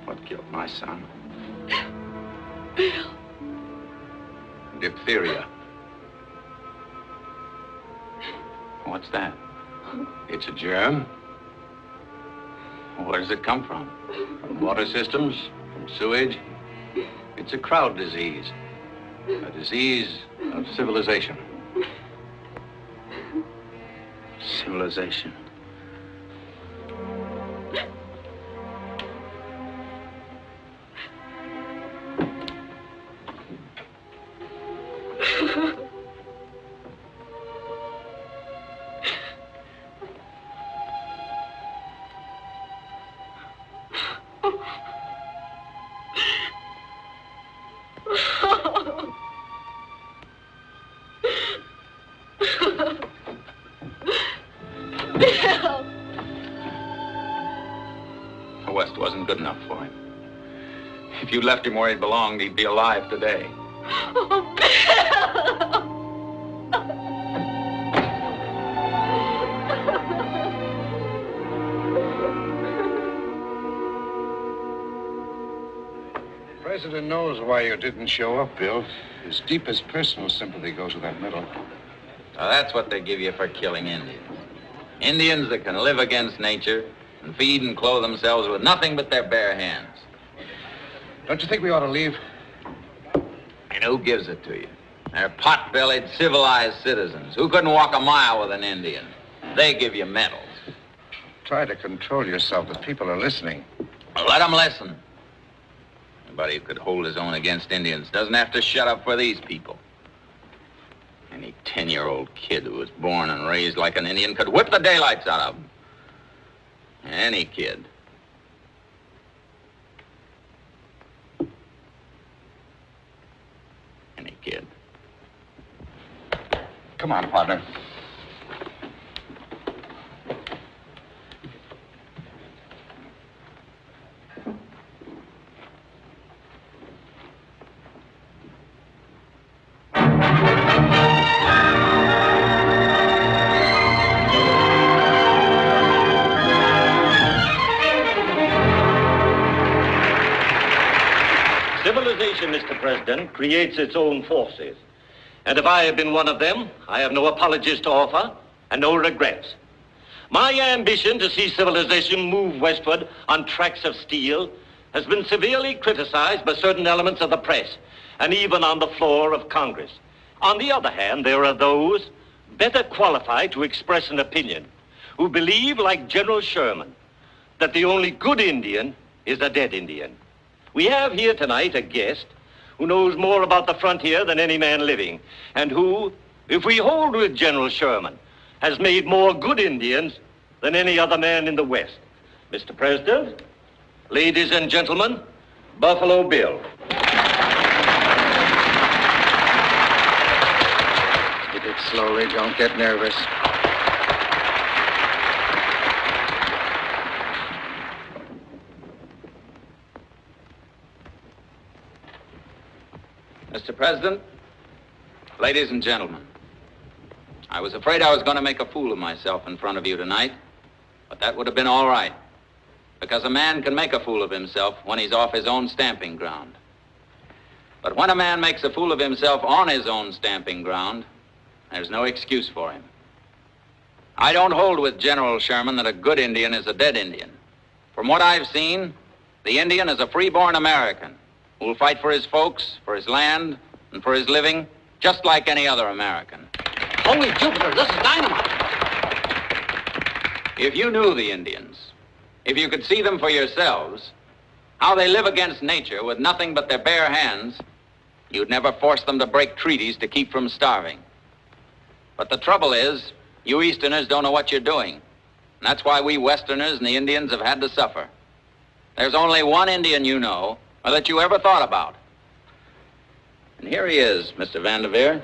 What killed my son? Bill. Diphtheria. What's that? It's a germ. Where does it come from? From water systems, from sewage. It's a crowd disease. A disease of civilization. Civilization. The West wasn't good enough for him. If you left him where he belonged, he'd be alive today. Oh, The president knows why you didn't show up, Bill. His deepest personal sympathy goes with that medal. Now, that's what they give you for killing Indians. Indians that can live against nature and feed and clothe themselves with nothing but their bare hands. Don't you think we ought to leave? And who gives it to you? They're pot-bellied, civilized citizens who couldn't walk a mile with an Indian. They give you medals. Try to control yourself. The people are listening. Well, let them listen. Anybody who could hold his own against Indians doesn't have to shut up for these people. Any 10-year-old kid who was born and raised like an Indian could whip the daylights out of him. Any kid. Any kid. Come on, partner. Civilization, Mr. President, creates its own forces. And if I have been one of them, I have no apologies to offer and no regrets. My ambition to see civilization move westward on tracks of steel has been severely criticized by certain elements of the press and even on the floor of Congress. On the other hand, there are those better qualified to express an opinion who believe, like General Sherman, that the only good Indian is a dead Indian. We have here tonight a guest who knows more about the frontier than any man living, and who, if we hold with General Sherman, has made more good Indians than any other man in the West. Mr. President, ladies and gentlemen, Buffalo Bill. Take it slowly. Don't get nervous. Mr. President, ladies and gentlemen, I was afraid I was going to make a fool of myself in front of you tonight, but that would have been all right, because a man can make a fool of himself when he's off his own stamping ground. But when a man makes a fool of himself on his own stamping ground, there's no excuse for him. I don't hold with General Sherman that a good Indian is a dead Indian. From what I've seen, the Indian is a free-born American who will fight for his folks, for his land, and for his living, just like any other American. Holy Jupiter, this is dynamite. If you knew the Indians, if you could see them for yourselves, how they live against nature with nothing but their bare hands, you'd never force them to break treaties to keep from starving. But the trouble is, you Easterners don't know what you're doing. And that's why we Westerners and the Indians have had to suffer. There's only one Indian you know, or that you ever thought about. And here he is, Mr. Vanderveer.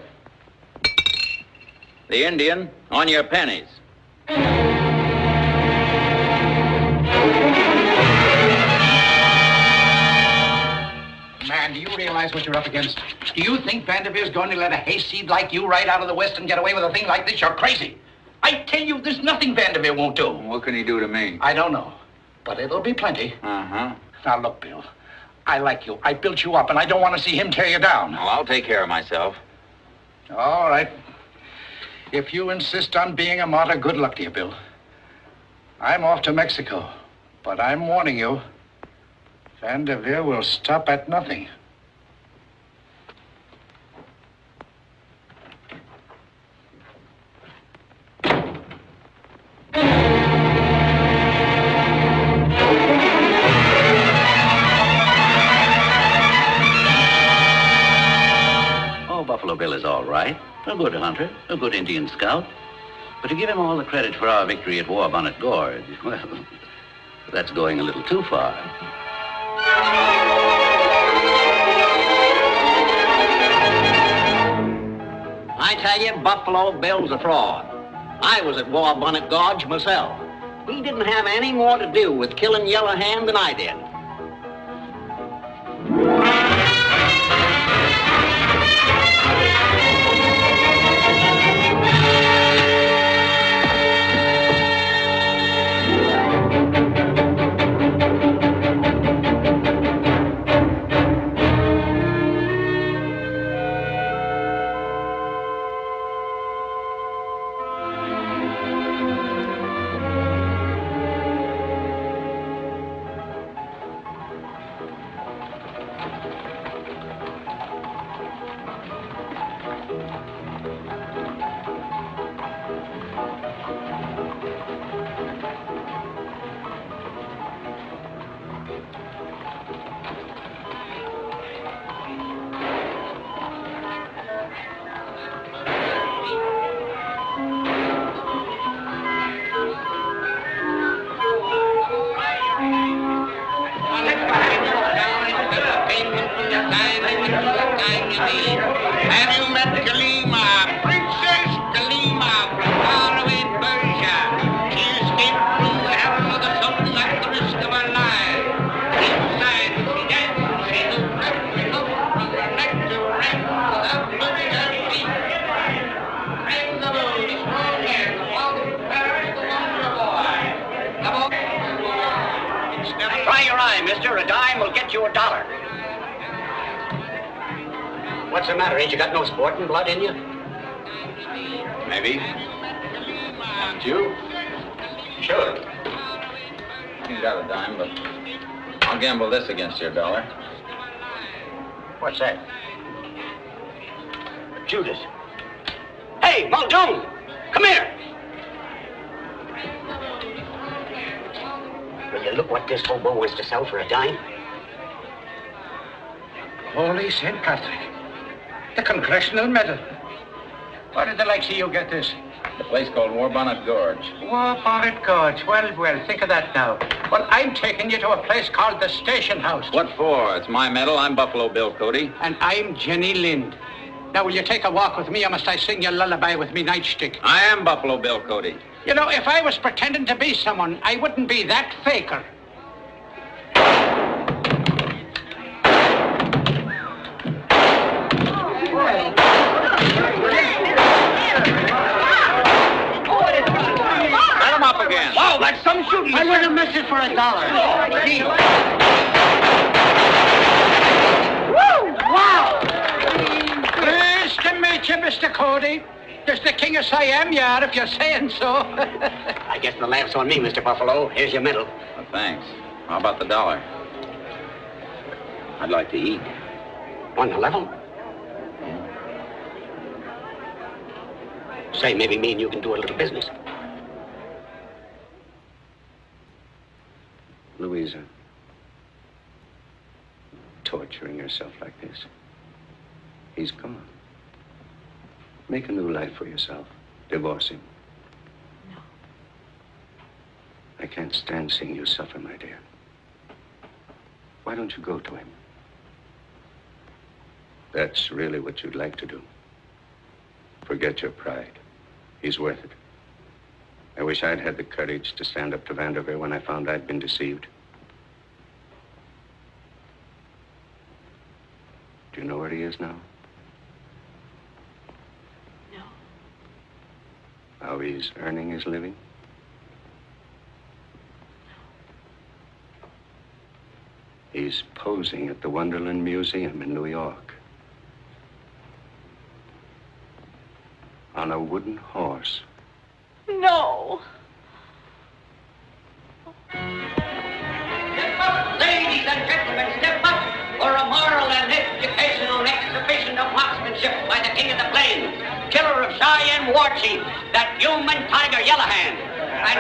The Indian on your pennies. Man, do you realize what you're up against? Do you think Vanderveer's going to let a hayseed like you ride out of the West and get away with a thing like this? You're crazy. I tell you, there's nothing Vanderveer won't do. What can he do to me? I don't know, but it'll be plenty. Uh-huh. Now, look, Bill, I like you. I built you up, and I don't want to see him tear you down. Well, I'll take care of myself. All right. If you insist on being a martyr, good luck to you, Bill. I'm off to Mexico, but I'm warning you, Vanderveer will stop at nothing. Buffalo Bill is all right. A good hunter, a good Indian scout. But to give him all the credit for our victory at War Bonnet Gorge, well, that's going a little too far. I tell you, Buffalo Bill's a fraud. I was at War Bonnet Gorge myself. He didn't have any more to do with killing Yellow Hand than I did. Have you met Kalima, Princess Kalima from faraway Persia? She escaped from the harem of the Sultan at the risk of her life. Inside, she danced, she moved up and up from neck to neck without moving her feet. Rang the moon, the strong hair, the wild Paris, the wonder boy. Try your eye, mister. A dime will get you $1. What's the matter? Ain't you got no sporting blood in you? Maybe. Haven't you? Sure. You got a dime, but I'll gamble this against your $1. What's that? Judas. Hey, Muldoon! Come here! Will you look what this hobo wants to sell for a dime? Holy St. Patrick. The Congressional Medal. Where did the likes of you get this? The place called War Bonnet Gorge. War Bonnet Gorge. Well, think of that now. Well, I'm taking you to a place called the Station House. What for? It's my medal. I'm Buffalo Bill Cody. And I'm Jenny Lind. Now, will you take a walk with me, or must I sing you a lullaby with me nightstick? I am Buffalo Bill Cody. You know, if I was pretending to be someone, I wouldn't be that faker. Let him up again. Wow, that's some shooting. I wouldn't miss it for $1. Woo! Wow! Pleased to meet you, Mr. Cody. Just the king of Siam you are, if you're saying so. I guess the laugh's on me, Mr. Buffalo. Here's your medal. Well, thanks. How about the $1? I'd like to eat. On the level? Say, maybe me and you can do a little business. Louisa, torturing yourself like this. He's gone. Make a new life for yourself. Divorce him. No. I can't stand seeing you suffer, my dear. Why don't you go to him? That's really what you'd like to do. Forget your pride. He's worth it. I wish I'd had the courage to stand up to Vanderveer when I found I'd been deceived. Do you know where he is now? No. How he's earning his living? He's posing at the Wonderland Museum in New York. On a wooden horse. No. Step up, ladies and gentlemen, step up for a moral and educational exhibition of marksmanship by the King of the Plains, killer of Cheyenne war chief, that human tiger Yellowhand, and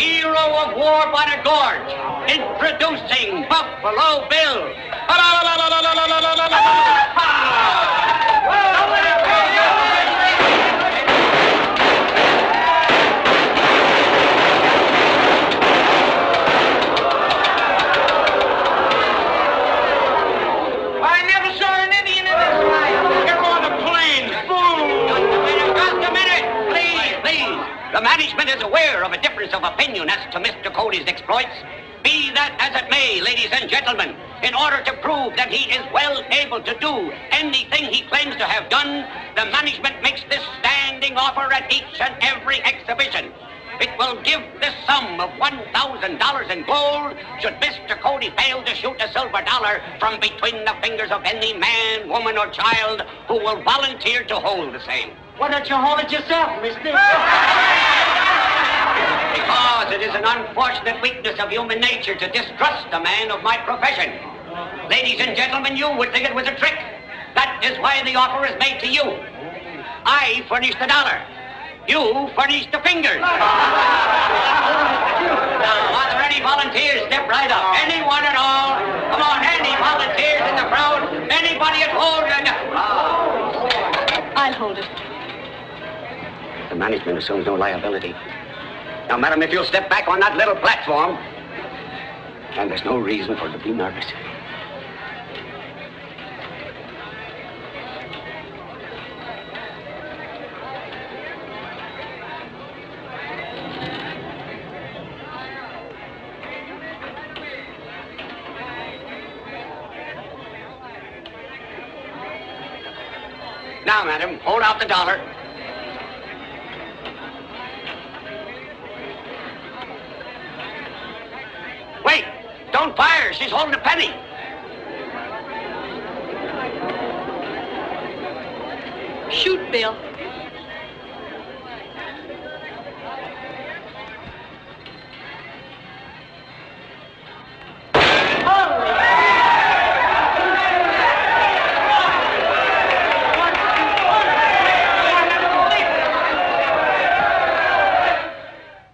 hero of War Bonnet Gorge, introducing Buffalo Bill. The management is aware of a difference of opinion as to Mr. Cody's exploits. Be that as it may, ladies and gentlemen, in order to prove that he is well able to do anything he claims to have done, the management makes this standing offer at each and every exhibition. It will give the sum of $1,000 in gold should Mr. Cody fail to shoot a silver dollar from between the fingers of any man, woman, or child who will volunteer to hold the same. Why don't you hold it yourself, mister? Because it is an unfortunate weakness of human nature to distrust a man of my profession. Ladies and gentlemen, you would think it was a trick. That is why the offer is made to you. I furnished the dollar. You furnished the fingers. Now, are there any volunteers? Step right up. Anyone at all? Come on, any volunteers in the crowd? Anybody at home? I'll hold it. The management assumes no liability. Now, madam, if you'll step back on that little platform, and there's no reason for her to be nervous. Now, madam, hold out the dollar. Wait! Don't fire! She's holding a penny! Shoot, Bill.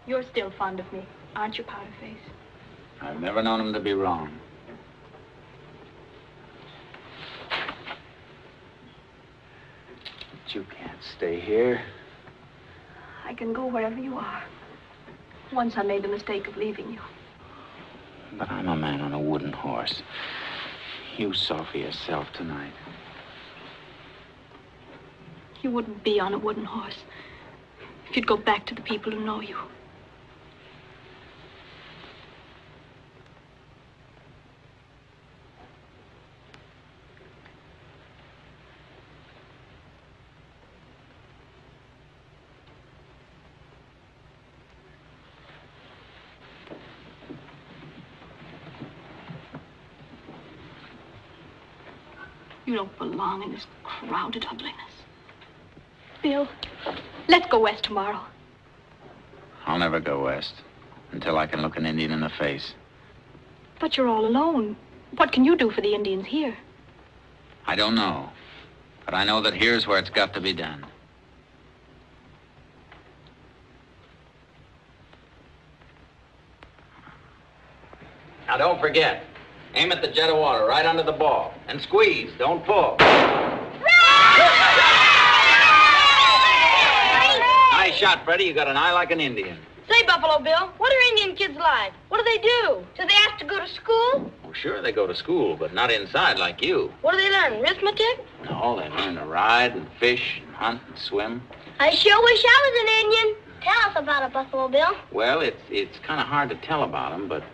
You're still fond of me, aren't you, Powderface? I've never known him to be wrong. But you can't stay here. I can go wherever you are. Once I made the mistake of leaving you. But I'm a man on a wooden horse. You saw for yourself tonight. You wouldn't be on a wooden horse if you'd go back to the people who know you. You don't belong in this crowded ugliness. Bill, let's go west tomorrow. I'll never go west until I can look an Indian in the face. But you're all alone. What can you do for the Indians here? I don't know, but I know that here's where it's got to be done. Now, don't forget, aim at the jet of water right under the ball. And squeeze, don't pull. Nice shot, Freddie. You got an eye like an Indian. Say, Buffalo Bill, what are Indian kids like? What do they do? Do they have to go to school? Oh, sure, they go to school, but not inside like you. What do they learn, arithmetic? No, they learn to ride and fish and hunt and swim. I sure wish I was an Indian. Tell us about it, Buffalo Bill. Well, it's kind of hard to tell about them, but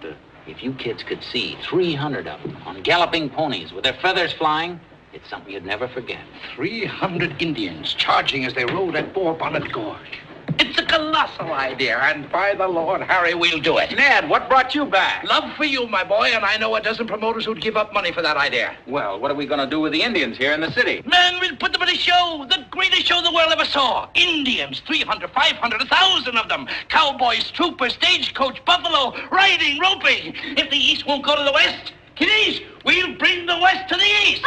if you kids could see 300 of them on galloping ponies with their feathers flying, it's something you'd never forget. 300 Indians charging as they rode at War Bonnet Gorge. It's a colossal idea, and by the Lord, Harry, we'll do it. Ned, what brought you back? Love for you, my boy, and I know a dozen promoters who'd give up money for that idea. Well, what are we going to do with the Indians here in the city? Man, we'll put them in a show, the greatest show the world ever saw. Indians, 300, 500, 1,000 of them. Cowboys, troopers, stagecoach, buffalo, riding, roping. If the East won't go to the West, kiddies, we'll bring the West to the East.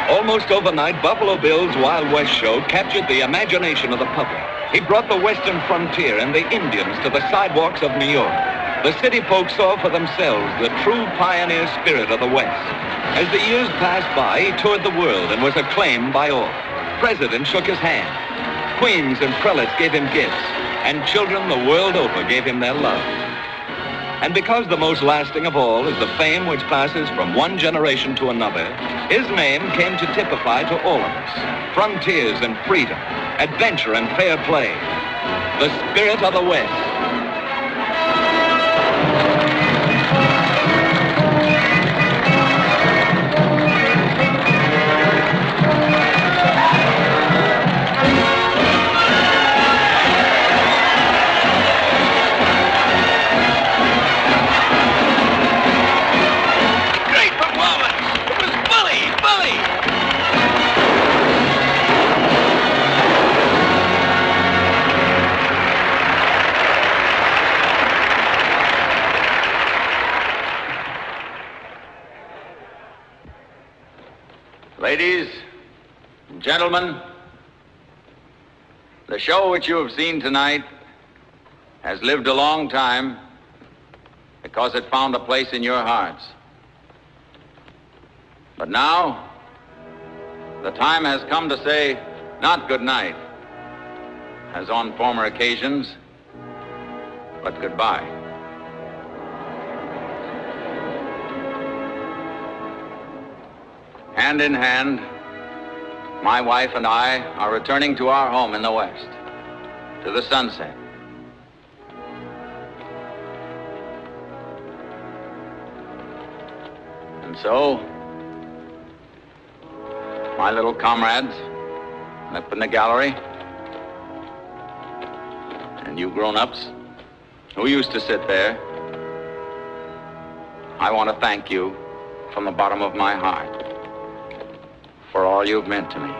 Almost overnight, Buffalo Bill's Wild West show captured the imagination of the public. He brought the western frontier and the Indians to the sidewalks of New York. The city folk saw for themselves the true pioneer spirit of the West. As the years passed by, he toured the world and was acclaimed by all. Presidents shook his hand. Queens and prelates gave him gifts. And children the world over gave him their love. And because the most lasting of all is the fame which passes from one generation to another, his name came to typify to all of us frontiers and freedom, adventure and fair play, the spirit of the West. Ladies and gentlemen, the show which you have seen tonight has lived a long time because it found a place in your hearts. But now, the time has come to say not good night, as on former occasions, but goodbye. Hand in hand, my wife and I are returning to our home in the West, to the sunset. And so, my little comrades up in the gallery, and you grown-ups who used to sit there, I want to thank you from the bottom of my heart for all you've meant to me.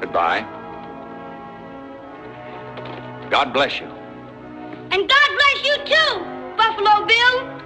Goodbye. God bless you. And God bless you too, Buffalo Bill.